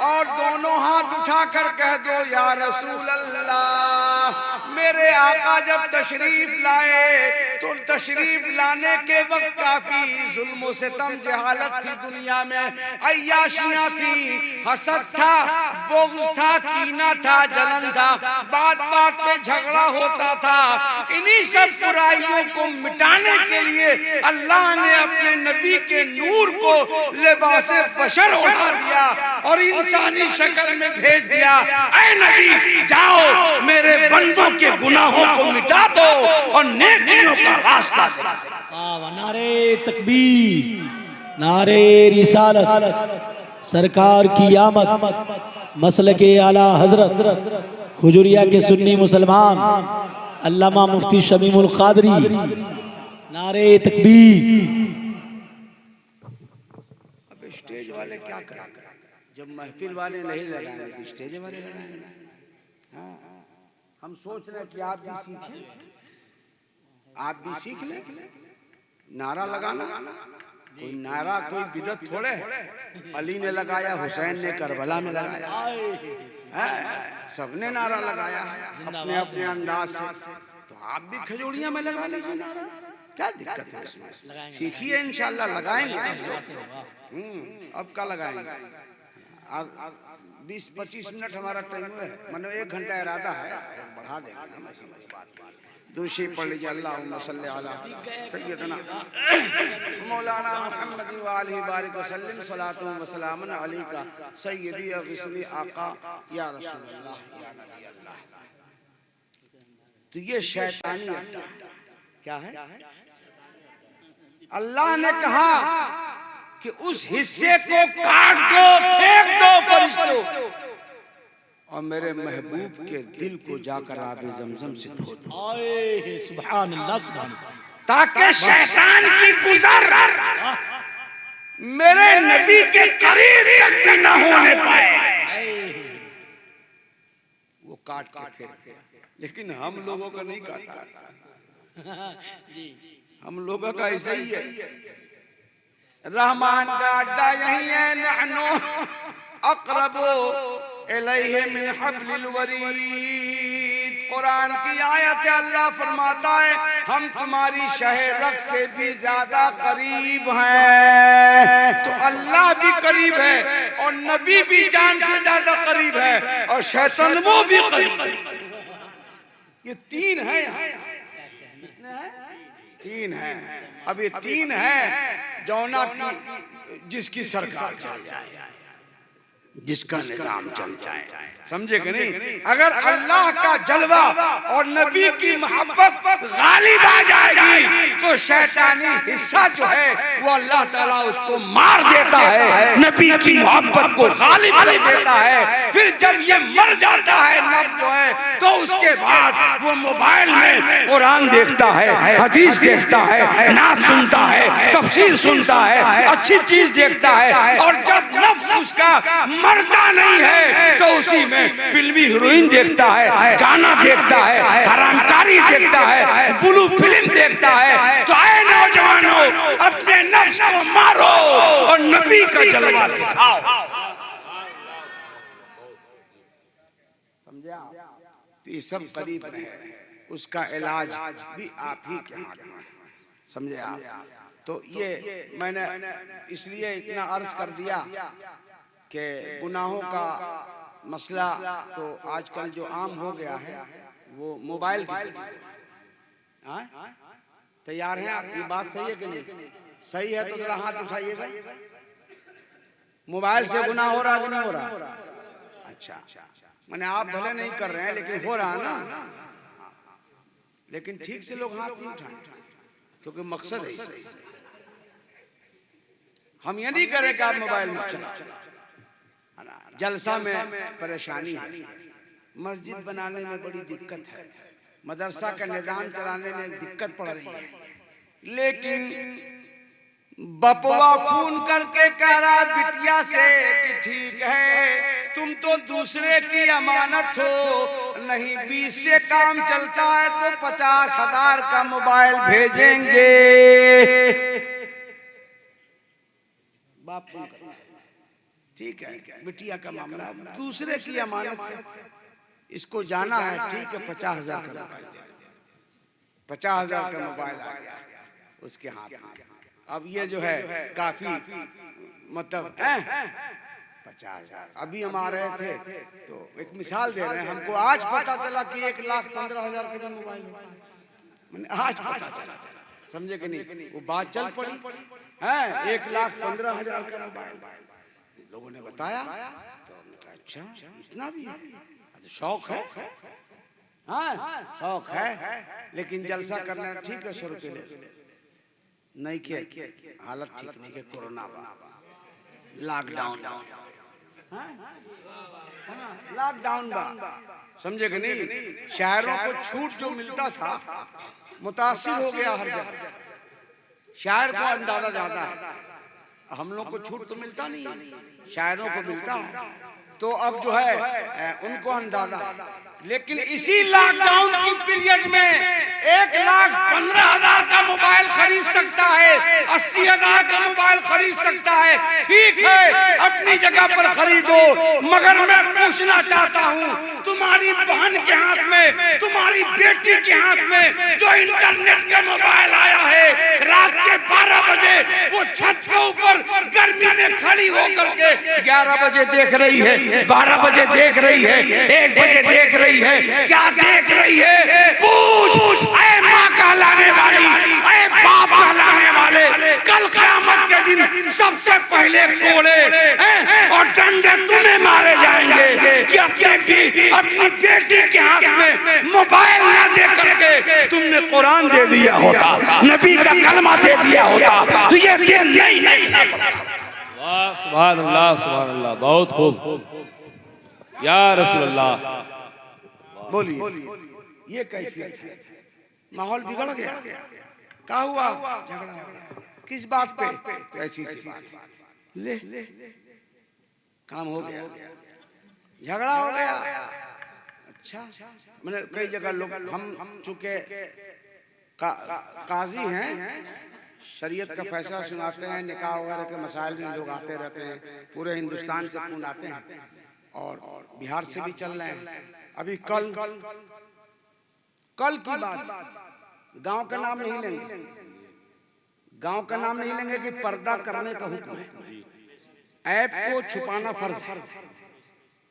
और दोनों हाथ उठाकर कह दो या रसूल अल्लाह। मेरे आका जब तशरीफ लाए तो तशरीफ लाने के वक्त काफी जुल्म सितम जहालत थी दुनिया में, अय्याशियां थी, हसद था, बुग़्ज़ था, कीना था, जलन था, बात बात पे झगड़ा होता था। इन्हीं सब बुराइयों को मिटाने के लिए अल्लाह ने अपने नबी के नूर को लिबासे बशर उठा दिया और इंसानी शक्ल में भेज दिया। ऐ नबी, जाओ मेरे बंदों के गुनाहों को मिटा दो और नेकियों का रास्ता दिखाओ। नारे तकबीर, नारे रिसालत, सरकार की आमद, मसलके आला हजरत हुजूरिया के सुन्नी मुसलमान अल्लामा मुफ्ती शमीमुल कादरी, नारे तकबीर। अब स्टेज वाले क्या करें? जब महफिल वाले नहीं लगाएंगे तो स्टेज वाले लगाएंगे। हाँ, हम सोच रहे हैं कि आप भी सीखें, आप भी सीख लें नारा लगाना। कोई नारा कोई बिदत थोड़े है। अली ने लगाया, हुसैन ने करबला में लगाया है, सबने नारा लगाया है अपने अपने अंदाज से। तो आप भी खजूरिया में लगा लीजिए नारा, क्या दिक्कत है इसमें? सीखिए, इंशाल्लाह लगाएंगे। अब का लगाएंगे? अब 20-25 मिनट हमारा टाइम है, मतलब 1 घंटा इरादा है, बढ़ा देंगे हम। ऐसी बात दूसरी पढ़ लीजिए, अल्लाहुम्मा सल्ली अला सय्यदना मौलाना मुहम्मद व आलिहि बारिक वसल्लम सलातु व सलामुन अलैका सय्यदी अग़िस्नी आका या रसूलल्लाह या नबी अल्लाह। तो ये शैतानी अड्डा क्या है? अल्लाह ने कहा कि उस हिस्से को काट दो, फेंक दो फरिश्तों, और मेरे महबूब के दिल को जाकर आबे ज़मज़म से धो दो। सुभान अल्लाह, सुभान अल्लाह। ताकि शैतान की गुजर मेरे नबी के करीब तक भी न होने पाए। वो काट के फेंक दिया, लेकिन हम लोगों का नहीं काटा। हम लोगों का ऐसा ही है। रहमान का अड्डा यही है। नहनु अक़रबु इलैहि मिन हब्लिल वरीद। कुरान की आयत है, अल्लाह फरमाता है हम तुम्हारी शहरग से भी ज्यादा करीब हैं। तो अल्लाह भी करीब है और नबी भी जान से ज्यादा करीब है और शैतान वो भी करीब है। ये 3 है, कितने हैं? 3 है। अब ये 3 है जौना की जिसकी सरकार चल जाए, जिसका निजाम चल जाए, समझे कि नहीं? अगर अल्लाह का जलवा और नबी की मोहब्बत गालिब आ जाएगी तो शैतानी हिस्सा जो है वो अल्लाह ताला उसको मार देता है, नबी की मोहब्बत को गालिब कर देता है। फिर जब ये मर जाता है नफ्स जो है, तो उसके बाद वो मोबाइल में कुरान देखता है, हदीस देखता है, नात सुनता है, तफसीर सुनता है, अच्छी चीज देखता है। और जब नफ्स उसका मरता नहीं है तो उसी में फिल्मी हीरोइन देखता है, गाना देखता है, हरामकारी देखता है, ब्लू फिल्म देखता है। तो ऐ नौजवानों, अपने नफ्स को मारो और नबी का जलवा दिखाओ। समझे आप? तो ये सब करीब में है, उसका इलाज भी आप ही के हाथ में है। समझे आप? तो ये मैंने इसलिए इतना अर्ज कर दिया कि गुनाहों का मसला तो आजकल जो आम हो गया है वो मोबाइल की जगह है। तैयार हैं आप? ये बात सही है कि नहीं? सही है तो जरा हाथ उठाइएगा। मोबाइल से गुनाह हो रहा कि नहीं हो रहा? अच्छा, मैंने आप भले नहीं कर रहे हैं लेकिन हो रहा है ना। लेकिन ठीक से लोग हाथ नहीं उठाएं क्योंकि मकसद है इसमें। हम ये नहीं करें कि आप मोबाइल में चलाएं। जलसा में परेशानी है, मस्जिद बनाने में बड़ी दिक्कत है, मदरसा का निदान चलाने में दिक्कत पड़ रही है, लेकिन बपवा फोन करके कह रहा बिटिया से कि ठीक है तुम तो दूसरे की अमानत हो, नहीं 20 से काम चलता है तो 50,000 का मोबाइल भेजेंगे। बाप ठीक है, बिटिया का मामला दूसरे की अमानत है, इसको जाना है, ठीक है 50,000 का मोबाइल दे दो। 50,000 का मोबाइल आ गया उसके हाथ में। अब ये जो है काफी मतलब 50,000। अभी हम आ रहे थे तो एक मिसाल दे रहे हैं, हमको आज पता चला कि 1,15,000 का मोबाइल होता है। मैंने आज पता चला, समझे कि नहीं? वो बात चल पड़ी है 1,15,000 का मोबाइल लोगों ने बताया तो हमने कहा अच्छा इतना भी है, तो शौक है। हाँ शौक है, लेकिन जलसा करना ठीक है 100 रुपये ले नहीं के हालत ठीक नहीं के कोरोना लॉकडाउन लॉकडाउन समझे कि नहीं? शहरों को छूट जो मिलता था मुतासिर हो गया हर जगह। शहर को अंदाजा ज्यादा है, हम लोग को छूट तो मिलता नहीं है, शायरों को मिलता है। तो अब जो है उनको अंदाजा है। लेकिन इसी लॉकडाउन की पीरियड में 1,15,000 का मोबाइल खरीद सकता है, 80,000 का मोबाइल खरीद सकता है। ठीक है अपनी जगह पर खरीदो, मगर मैं पूछना चाहता हूँ तुम्हारी बहन के हाथ में, तुम्हारी बेटी के हाथ में जो इंटरनेट का मोबाइल आया है, रात के 12 बजे वो छत के ऊपर गर्मी में खड़ी होकर के 11 बजे देख रही है, 12 बजे देख रही है, 1 बजे देख रही है, क्या देख रही है? पूछ ऐ माँ कहलाने वाली, ऐ बाप कहलाने वाले, कल क़यामत के दिन सबसे पहले कोड़े और डंडे तुम्हें मारे जाएंगे कि अपनी बेटी के हाथ में मोबाइल ना दे करके तुमने कुरान दे दिया होता, नबी का कलमा दे दिया होता तो ये दिन नहीं पड़ता। सुभान अल्लाह, सुभान अल्लाह, बहुत खूब या रसूल अल्लाह। बोलिए ये कैफियत है। माहौल बिगड़ गया, क्या हुआ? झगड़ा हो गया। किस बात पे? तो ऐसी सी बात ले काम हो गया, झगड़ा हो गया। अच्छा मैंने कई जगह लोग हम चूंकि काजी हैं, शरीयत का फैसला सुनाते हैं, निकाह वगैरह के मसाइल में लोग आते रहते हैं, पूरे हिंदुस्तान से फोन आते हैं और बिहार से भी चल रहे हैं। अभी कल की बात, गांव का नाम नहीं लेंगे, गांव का नाम नहीं लेंगे कि पर्दा करने का हुक्म है, ऐप को छुपाना फर्ज है,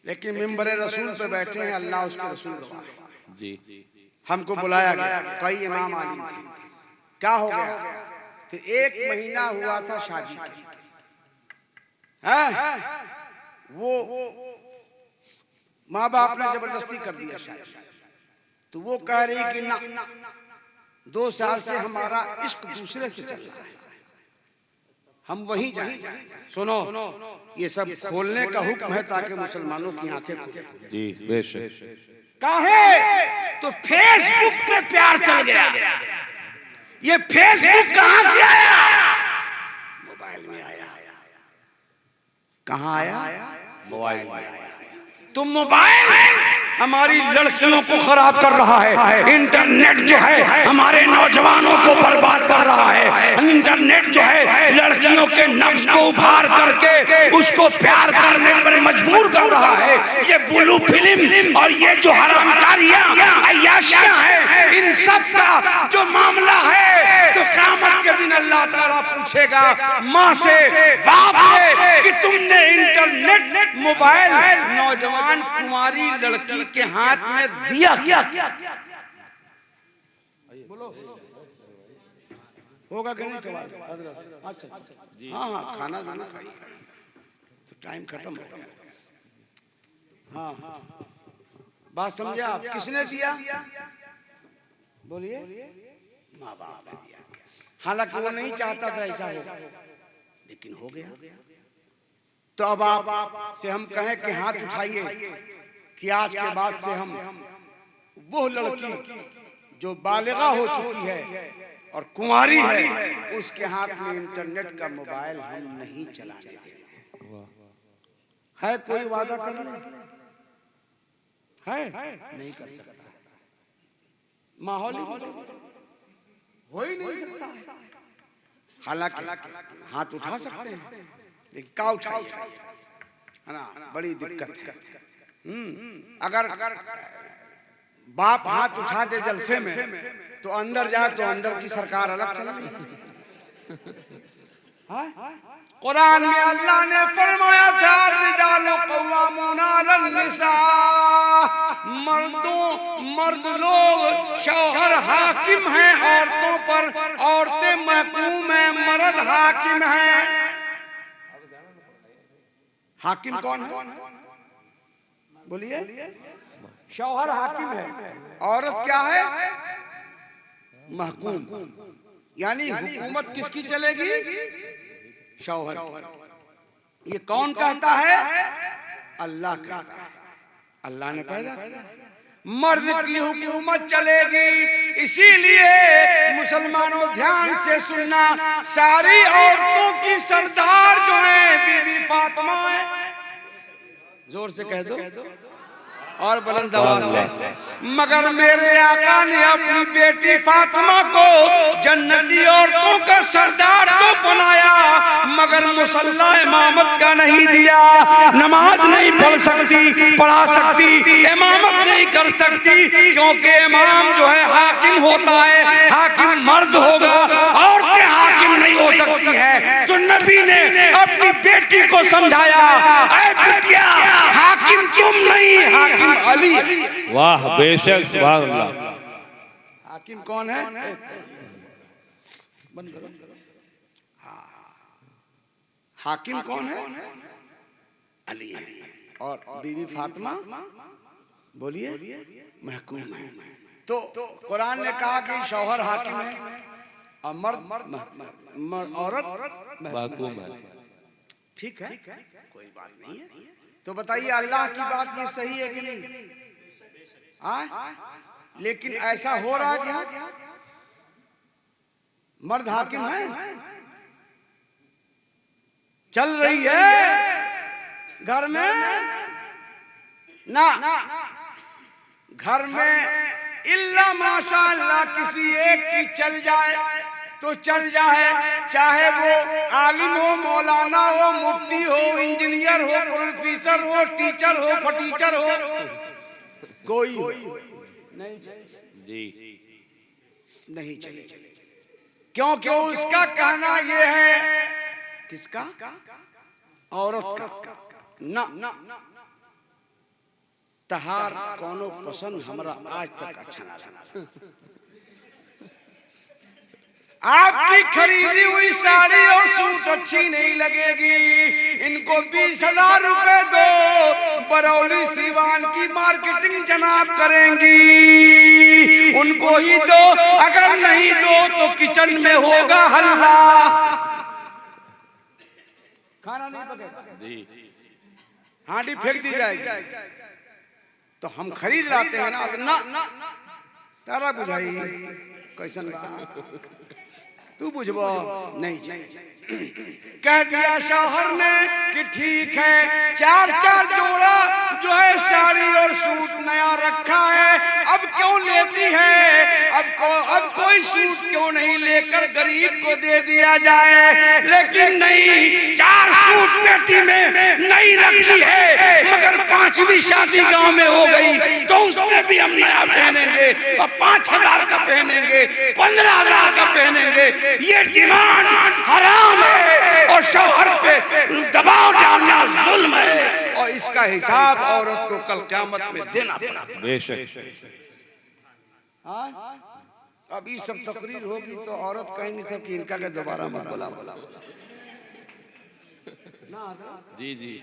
लेकिन मिंबर रसूल पे बैठे हैं, अल्लाह उसके रसूल गवाह जी। हमको बुलाया गया, कई इमाम आलिम थे। क्या हो गया? तो 1 महीना हुआ था शादी के, वो माँ बाप ने जबरदस्ती कर दिया शादी। तो वो कह रही कि ना 2 साल से हमारा इश्क दूसरे से चल रहा है, हम वहीं जाएंगे। सुनो ये सब खोलने का हुक्म है ताकि मुसलमानों की आंखें खुले जी। बेशक काहे? तो फेसबुक पे प्यार चल गया। ये फेसबुक कहां से आया? मोबाइल में आया। कहां आया? मोबाइल में आया। तो मोबाइल हमारी लड़कियों को खराब कर रहा है, इंटरनेट जो है हमारे नौजवानों को बर्बाद कर रहा है, इंटरनेट जो है लड़कियों के नफ्स को उभार करके उसको प्यार करने पर मजबूर कर रहा है। ये ब्लू फिल्म और ये जो हरामकारियां अय्याशियां हैं, इन सब का जो मामला है, तो क़यामत के दिन अल्लाह ताला पूछेगा माँ से, बाप से कि तुमने इंटरनेट मोबाइल नौजवान कुंवारी लड़की के हाथ में दिया क्या? बोलो, होगा कि नहीं सवाल? अच्छा, हाँ हाँ, खाना जरूर खाइए, तो टाइम खत्म हो गया। हाँ, बात समझे आप? किसने दिया? बोलिए, माँ बाप ने दिया। हालांकि वो नहीं चाहता था ऐसा हो, लेकिन हो गया। तो अब आप से हम कहें कि हाथ उठाइए कि आज के बाद से हम वो लड़की जो बालिगा हो चुकी है और कुंवारी है, उसके हाथ में इंटरनेट का मोबाइल हम नहीं चलाने देंगे। है कोई वादा कर ले? है? नहीं कर सकता, माहौल हो ही नहीं सकता। हालांकि हाथ उठा सकते हैं, लेकिन का उठाइए, है ना? बड़ी दिक्कत है। अगर बाप हाथ उठा दे जलसे में, तो अंदर जाए तो अंदर की सरकार अलग चल रही। कुरान में अल्लाह ने फरमाया था, रिजालु क़व्वामूना अलन निसा, मर्द लोग शौहर हाकिम हैं औरतों पर, औरतें महकूम हैं, मर्द हाकिम हैं। हाकिम कौन है? बोलिए, शौहर हाकिम है, औरत क्या है? महकूम, यानी हुकूमत किसकी चलेगी? शौहर की। ये कौन कहता है? अल्लाह कहता है, अल्लाह ने पैदा किया। मर्द की हुकूमत चलेगी। इसीलिए मुसलमानों ध्यान से सुनना, सारी औरतों की सरदार जो है बीबी फातिमा है। जोर से कह दो और बुलंद आवाज से। मगर मेरे आका ने अपनी बेटी फातिमा को जन्नती औरतों का सरदार तो बनाया, मगर मुसल्ला इमामत का नहीं दिया। नमाज नहीं पढ़ सकती, पढ़ा सकती, इमामत नहीं कर सकती, क्योंकि इमाम जो है हाकिम होता है, हाकिम मर्द होगा, औरतें हाकिम नहीं हो सकती है। तो नबी ने अपनी बेटी को समझाया, ऐ बिटिया, हाकिम तुम नहीं, हाकिम अली। वाह, बेशक, सुभान अल्लाह। हाकिम कौन है? बंद करो। हाकिम कौन है? अली है। और बीवी फातिमा बोलिए महकूम है। तो कुरान ने कहा कि शौहर हाकिम है और मर्द औरत महकूम है। ठीक है, कोई बात नहीं है। तो बताइए, अल्लाह की बात ये सही है कि नहीं? लेकिन ऐसा हो रहा है क्या? मर्द हाकिम है, चल रही है घर में ना, घर में इल्ला माशाअल्लाह किसी एक की चल जाए तो चल जाए, चाहे वो आलिम हो, मौलाना हो, मुफ्ती हो, इंजीनियर हो, प्रोफेसर हो, टीचर हो, फटीचर हो, कोई नहीं जी नहीं चले। क्योंकि उसका कहना ये है, किसका? औरत का ना, तहार कोनो पसंद हमरा आज तक अच्छा ना लगा। आपकी खरीदी हुई साड़ी और सूट अच्छी नहीं लगेगी, इनको 20,000 रुपए दो, बरौली सीवान की मार्केटिंग जनाब करेंगी, उनको ही दो, अगर नहीं दो तो किचन में होगा हल्ला, खाना नहीं पकेगा, हांडी फेंक दी जाएगी। तो हम खरीद लाते हैं ना, तारा बुझाई कैसन बा, तू बुझबो नहीं चाहिए। कह दिया शौहर ने कि ठीक है, 4-4 जोड़ा जो है साड़ी और सूट नया रखा है, अब क्यों लेती है? अब कोई सूट क्यों नहीं लेकर गरीब को दे दिया जाए? लेकिन नहीं, 4 सूट पेटी में नहीं रखी है, मगर 5वीं शादी गांव में हो गई तो उसमें भी हम नया पहनेंगे और 5,000 का पहनेंगे, 15,000 का पहनेंगे। ये डिमांड हराम है और शौहर पे दबाव डालना जुल्म है, और इसका हिसाब औरत को कल क़यामत में देना पड़ा। बेशक। अभी सब तकरीर होगी तो औरत कहेंगी सब कि इनका के दोबारा मत बोला। जी जी।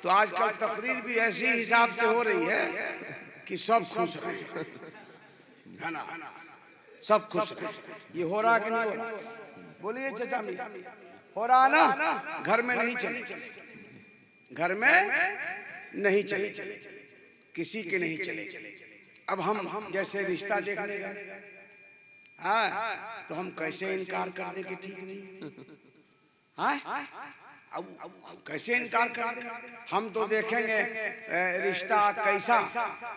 तो आजकल तकरीर भी ऐसी हिसाब से हो रही है कि सब खुश रहे, है ना? सब खुश रहे। ये हो रहा कि नहीं हो रहा? बोलिए चाचा जी, हो रहा ना? घर में नहीं चले, घर में नहीं चले, किसी के नहीं चले। अब हम जैसे रिश्ता देखने गए, हाँ, तो हम कैसे इनकार कर दे कि ठीक नहीं, हाँ? अब कैसे इनकार कर दे? हम तो देखेंगे रिश्ता कैसा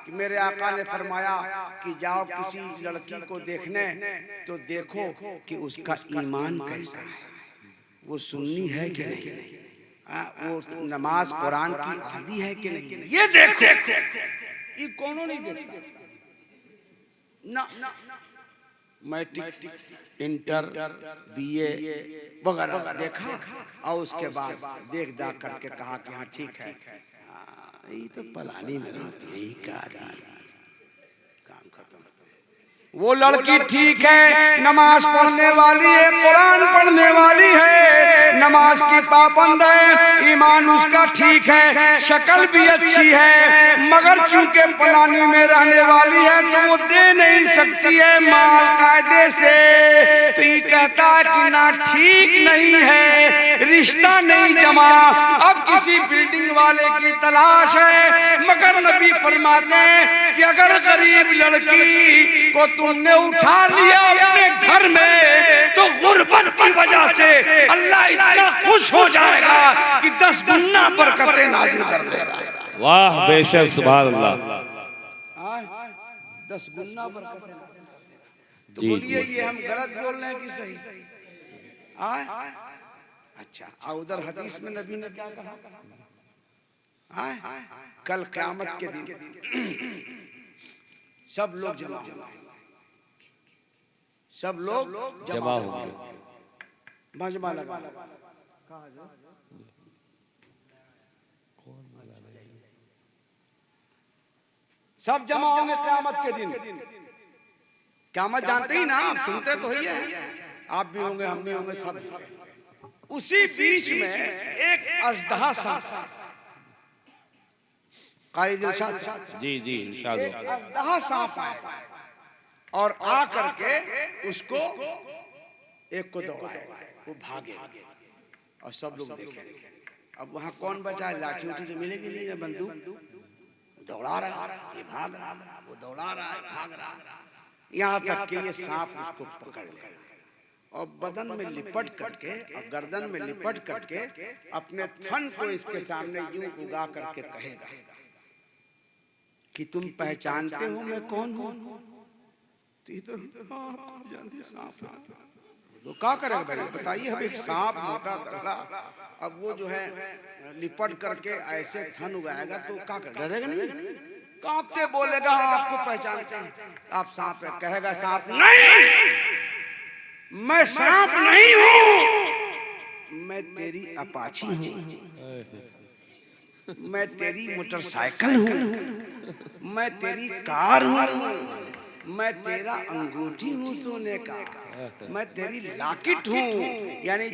कि मेरे आका ने फरमाया कि जाओ किसी लड़की को देखने तो देखो कि उसका ईमान कैसा है, वो सुन्नी है कि नहीं, वो नमाज कुरान की आदी है कि नहीं, ये देखो। ये कौन नहीं देखता ना? मैट्रिक, इंटर, बीए वगैरह देखा और उसके बाद देख दाख करके कहा कि हाँ ठीक है, ये तो पलानी में रहती है, काम खत्म। वो लड़की ठीक है, नमाज पढ़ने वाली है, कुरान पढ़ने वाली है, नमाज की पाबंद है, ईमान उसका ठीक है, शक्ल भी अच्छी है, मगर चूंकि पलानी में रहने वाली है तो वो दे नहीं सकती है माल कायदे से। तो ये कहता है कि ना ठीक नहीं है, रिश्ता नहीं जमा, अब किसी बिल्डिंग वाले की तलाश है। मगर नबी फरमाते हैं कि अगर गरीब लड़की को तुमने उठा लिया अपने घर में तो गुर्बत की वजह से अल्लाह इतना खुश हो जाएगा कि 10 गुना बरकतें नाज़िल कर देगा। वाह, बेशक, सुभान अल्लाह। 10 गुना बरकतें। तो बोलिए ये हम गलत बोल रहे हैं कि सही? अच्छा, उधर हदीस में नबी ने क्या कहा? कल क़यामत के दिन सब लोग जमा होंगे, सब लोग जमा होंगे। मजमा लगा, सब जमा होंगे क़यामत के दिन। क़यामत जानते ही ना आप, सुनते तो ही है, आप भी होंगे, हम भी होंगे, सब। उसी बीच में एक अजदहा सांप, जी जी, एक अजदहा सांप आया और आ करके उसको एक को दौड़ाएगा, वो भागेगा और सब लोग देखेंगे। अब वहां कौन बचा है? लाठी उठी तो मिलेगी नहीं ना, बंदूक। दौड़ा रहा, ये भाग रहा, वो दौड़ा रहा है, भाग रहा, यहाँ तक कि ये सांप उसको पकड़ लेगा और बदन में लिपट करके और गर्दन में लिपट करके अपने थन को इसके सामने यूं उगा करके कहेगा कि तुम पहचानते हो मैं कौन हूं? तो क्या करेगा भाई, बताइए। अब एक सांप मोटा तगड़ा, अब वो जो है लिपट करके ऐसे थन उगाएगा तो क्या कर, डरेगा नहीं? कांपते बोलेगा आपको पहचानते हैं, आप सांप है। कहेगा सांप नहीं, मैं सांप नहीं हूं, मैं तेरी अपाची हूं, मैं तेरी मोटरसाइकिल हूं, मैं तेरी कार हूं, मैं तेरा अंगूठी हूं सोने का, मैं तेरी लॉकेट हूं। यानी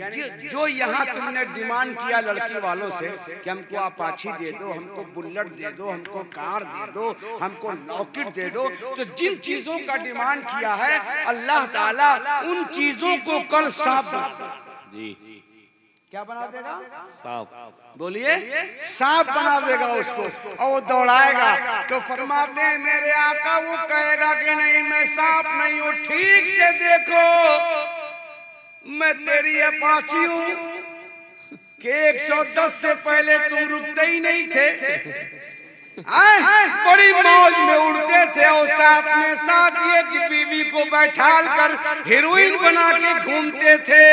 जो यहाँ तुमने डिमांड किया लड़की वालों से कि हमको अपाची दे दो, हमको बुलेट दे दो, हमको कार दे दो, हमको लॉकेट दे दो, तो जिन चीजों का डिमांड किया है अल्लाह ताला उन चीजों को कल सांप जी क्या बना देगा? सांप। बोलिए, सांप बना देगा उसको और वो दौड़ाएगा। तो फरमाते हैं मेरे आका, वो कहेगा कि नहीं मैं सांप नहीं हूं, ठीक से देखो मैं तेरी अपाची हूं कि 110 से पहले तुम रुकते ही नहीं थे। बड़ी मौज में उड़ते थे और साथ में साथ ये कि बीवी को बैठाल कर हीरोइन बना के घूमते थे।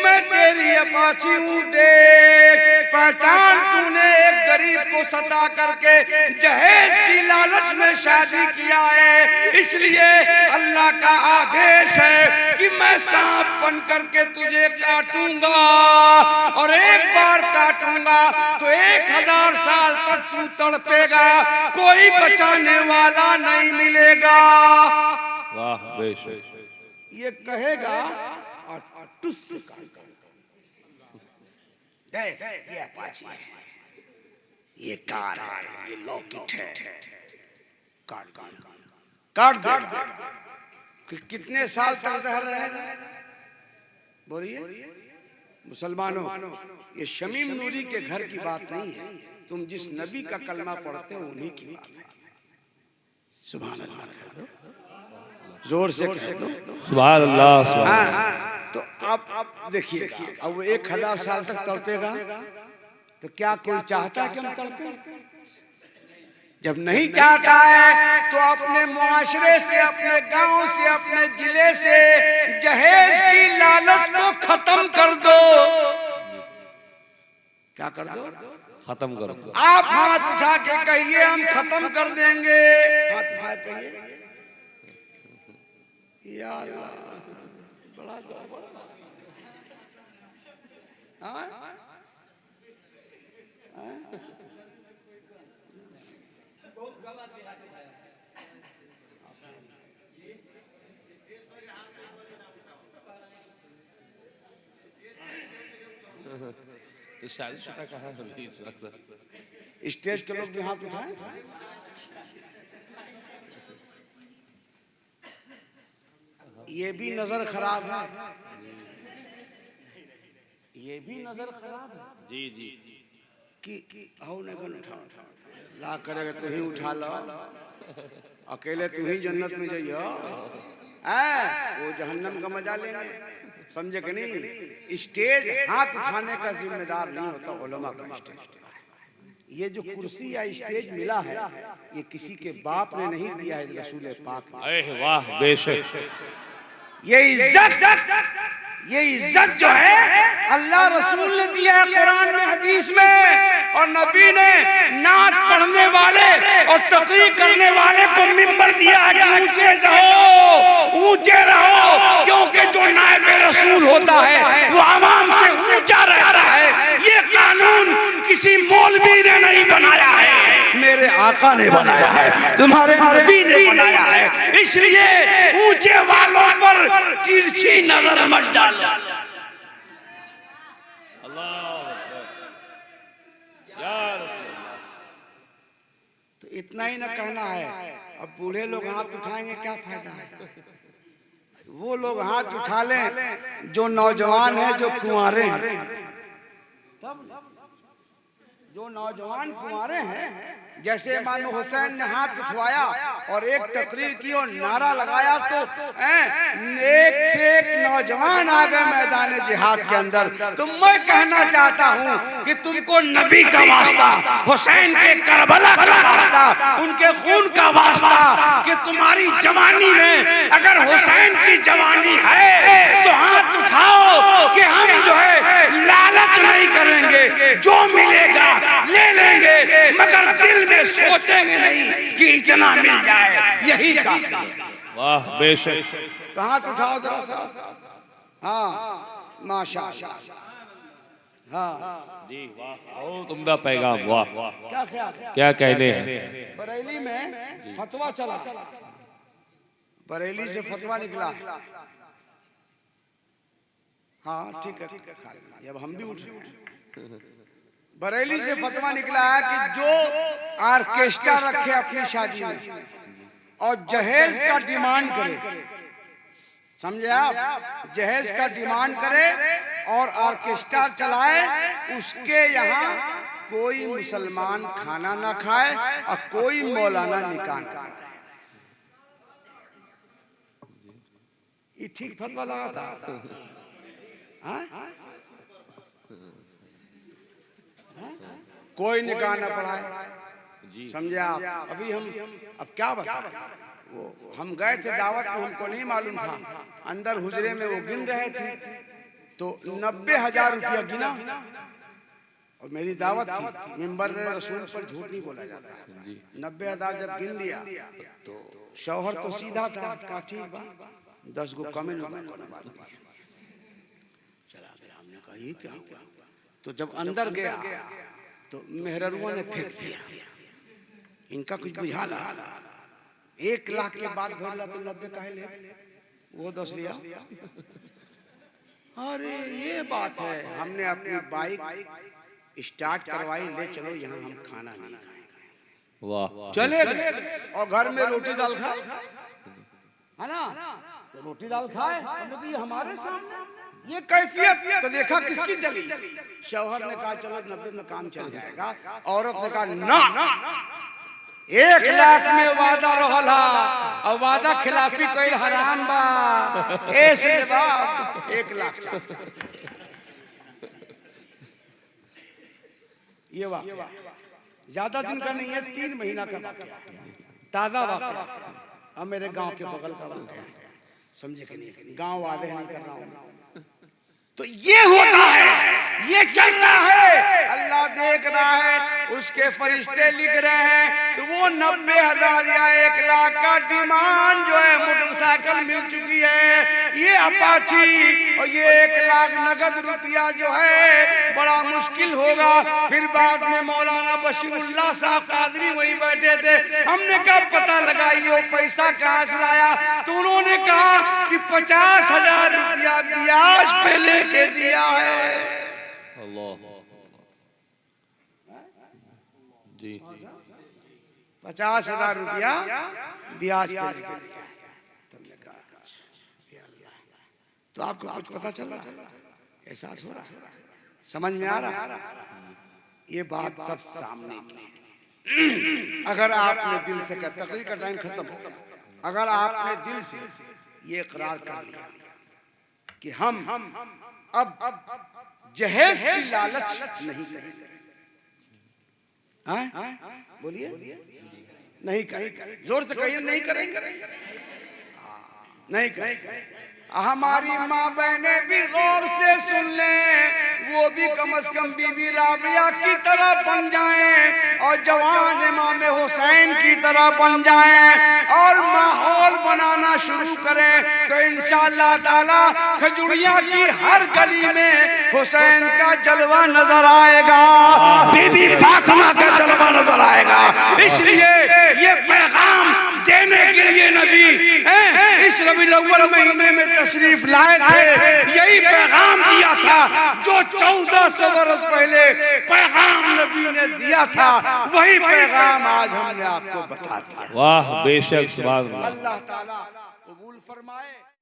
मैं तेरी अपाची हूँ, देख पहचान, तूने एक गरीब को सता करके जहेज की लालच में शादी किया है, इसलिए अल्लाह का आदेश है कि मैं सांप बन करके तुझे काटूंगा और एक बार काटूंगा तो 1000 साल तक तू तड़पेगा, कोई बचाने वाला नहीं मिलेगा। वाह बेशक। ये कहेगा और टुस से काट देख, ये अपाची है, ये कार है, ये लॉकेट है, काट दे। कितने साल तक जहर रहेगा? बोलिए मुसलमानों, ये शमीम नूरी के घर की बात नहीं है, तुम जिस नबी का कलमा पढ़ते हो उन्हीं की बात है। सुभान अल्लाह कह दो, जोर से कह दो सुभान अल्लाह, सुभान अल्लाह। तो अब देखिए, अब वो 1000 साल तक तड़पेगा तो क्या कोई चाहता है कि हम तड़पे? जब नहीं चाहता है तो अपने मुआशरे से, अपने गांव से, अपने जिले से जहेज की लालच को खत्म कर दो। क्या कर दो? खत्म कर दो। आप हाथ उठा के कहिए हम खत्म कर देंगे। हाथ उठा के कहिए, या अल्लाह, बड़ा गड़बड़। तो शादीशुदा कहाँ है अभी इस वक्त? स्टेज के लोग भी हाथ उठाएं। ये भी नजर खराब है, ये भी नजर खराब है। जी जी कि आओ नगन उठा ला करेगा तो ही उठा लो, अकेले तू ही जन्नत में जाइयो, वो जहन्नम का मजा लेंगे, समझे कि नहीं? स्टेज हाथ उठाने का जिम्मेदार नहीं होता उलमा का स्टेज। ये जो कुर्सी या स्टेज मिला है ये किसी के बाप ने नहीं दिया है, रसूल पाक ने। अरे वाह बेशक। ये इज्जत जो है अल्लाह रसूल ने दिया है कुरान में, हदीस में, और नबी ने नात पढ़ने वाले और तकरीर करने वाले को मिंबर दिया है कि ऊंचे रहो, क्योंकि जो नायब रसूल होता है वो आवाम से ऊंचा रहता है। ये कानून किसी मौलवी ने नहीं बनाया है, मेरे आका ने बनाया है, तुम्हारे नबी ने बनाया है, इसलिए ऊंचे वालों पर तिरछी नजर मत डालो। तो इतना ही ना कहना है, अब बूढ़े लोग हाथ उठाएंगे क्या फायदा है? वो लोग हाथ उठा लें जो नौजवान है, जो कुंवारे हैं। जो नौजवान कुंवारे हैं, जैसे इमाम हुसैन ने हाथ उठवाया और एक तकरीर की और नारा लगाया तो एक से एक नौजवान आ गए मैदान जिहाद के अंदर। तो मैं कहना चाहता हूँ कि तुमको नबी का वास्ता, हुसैन के करबला का वास्ता, उनके खून का वास्ता, कि तुम्हारी जवानी में अगर हुसैन की जवानी है तो हाथ उठाओ कि हम जो है लालच नहीं करेंगे, जो मिलेगा ले लेंगे, मगर दिल में सोचेंगे नहीं कि इतना मिल जाए, यही काफी है। वाह बेशक। तो हाथ उठाओ जरा सा। हाँ माशाअल्लाह, हाँ जी वाह, बहुत उम्दा पैगाम। वाह क्या ख्याल है? क्या कहने हैं। बरेली में फतवा चला, बरेली से फतवा निकला। हाँ ठीक है, अब हम भी उठ रहे हैं। बरेली से फतवा निकला है कि जो ऑर्केस्ट्रा रखे अपनी शादी में और जहेज का डिमांड करे, समझे आप, जहेज का डिमांड करे और ऑर्केस्ट्रा चलाए, उसके यहाँ कोई मुसलमान खाना ना खाए और कोई मौलाना निकाह ना खाए। ये ठीक फतवा लगा था? कोई निकाह न पढ़ाए, समझे आप। अभी हम अब क्या बताएं, वो हम गए थे दावत में, हमको नहीं मालूम था, अंदर हुजरे में वो गिन रहे थे तो 90,000 रुपया गिना, और मेरी दावत थी, मिंबर रसूल पर झूठ नहीं बोला जाता। 90,000 जब गिन लिया तो शौहर तो सीधा था, कहा ठीक बा 10 गो कमे न चला गया। हमने कहा ये क्या हुआ, तो जब अंदर गया तो मेहरुआ ने फेंक दिया, इनका कुछ बुझा ला, 1 लाख के बाद भरला तो 90 काहे ले, वो 10 लिया। अरे ये बात है, हमने अपनी बाइक स्टार्ट करवाई, ले चलो यहाँ हम खाना नहीं खाएंगे। वाह, चले गए और घर में रोटी दाल खाए, है ना, तो रोटी दाल खाए, हमने कहा ये हमारे सामने ये कैफियत, तो देखा किसकी चली, शौहर ने कहा चलो 90 में काम चल जाएगा, औरत ने कहा ना 1 लाख में वादा रहला और वादा खिलाफी कोई हराम बा, ऐसे जवाब 1 लाख ये वाक़या ज्यादा दिन का नहीं है, 3 महीना का वाक़या, ताजा वाक़या, अब मेरे गांव के बगल का वाक़या, समझे कि नहीं, गांव वाले नहीं कर रहा हूं। तो ये होता है, ये चल रहा है, अल्लाह देख रहा है, उसके फरिश्ते लिख रहे हैं, तो वो 90,000 या 1 लाख का डिमांड जो है, मोटरसाइकिल मिल चुकी है, ये अपाची, और ये 1 लाख नगद रुपया जो है बड़ा मुश्किल होगा। फिर बाद में मौलाना बशीरुल्लाह साहब कादरी वहीं बैठे थे, हमने कहा पता लगाइए वो पैसा कहाँ से लाया, तो उन्होंने कहा कि 50,000 रुपया ब्याज पे लेके दिया है। अल्लाह जी, 50,000 रुपया ब्याज पे लेके दिया है। तुमने कहा तो आपको कुछ पता चल रहा है, एहसास हो रहा है, समझ में आ रहा है, ये बात सब सामने की है। अगर आपने दिल से कहा, तकरीर का टाइम खत्म हो गया, अगर आपने दिल से ये इकरार कर लिया कि हम अब जहेज की लालच नहीं करेंगे, बोलिए नहीं करेंगे, जोर से कहिए नहीं करेंगे, नहीं करेंगे। हमारी माँ बहनें भी गौर से सुन लें, वो भी कम से कम बीबी राबिया की तरह बन जाएं और जवान इमाम हुसैन की तरह बन जाएं और माहौल बनाना शुरू करें, तो इंशाअल्लाह ताला खजुड़िया की हर गली में हुसैन का जलवा नजर आएगा, बीबी फातिमा का जलवा नजर आएगा। इसलिए ये पैगाम देने के लिए नबी इस रबीउल अव्वल महीने में तशरीफ लाए थे, यही पैगाम दिया था जो 1400 बरस पहले पैगाम नबी ने दिया था, वही पैगाम आज हमने आपको बता दिया। वाह बेशक, सुभान अल्लाह। अल्लाह ताला कबूल फरमाए।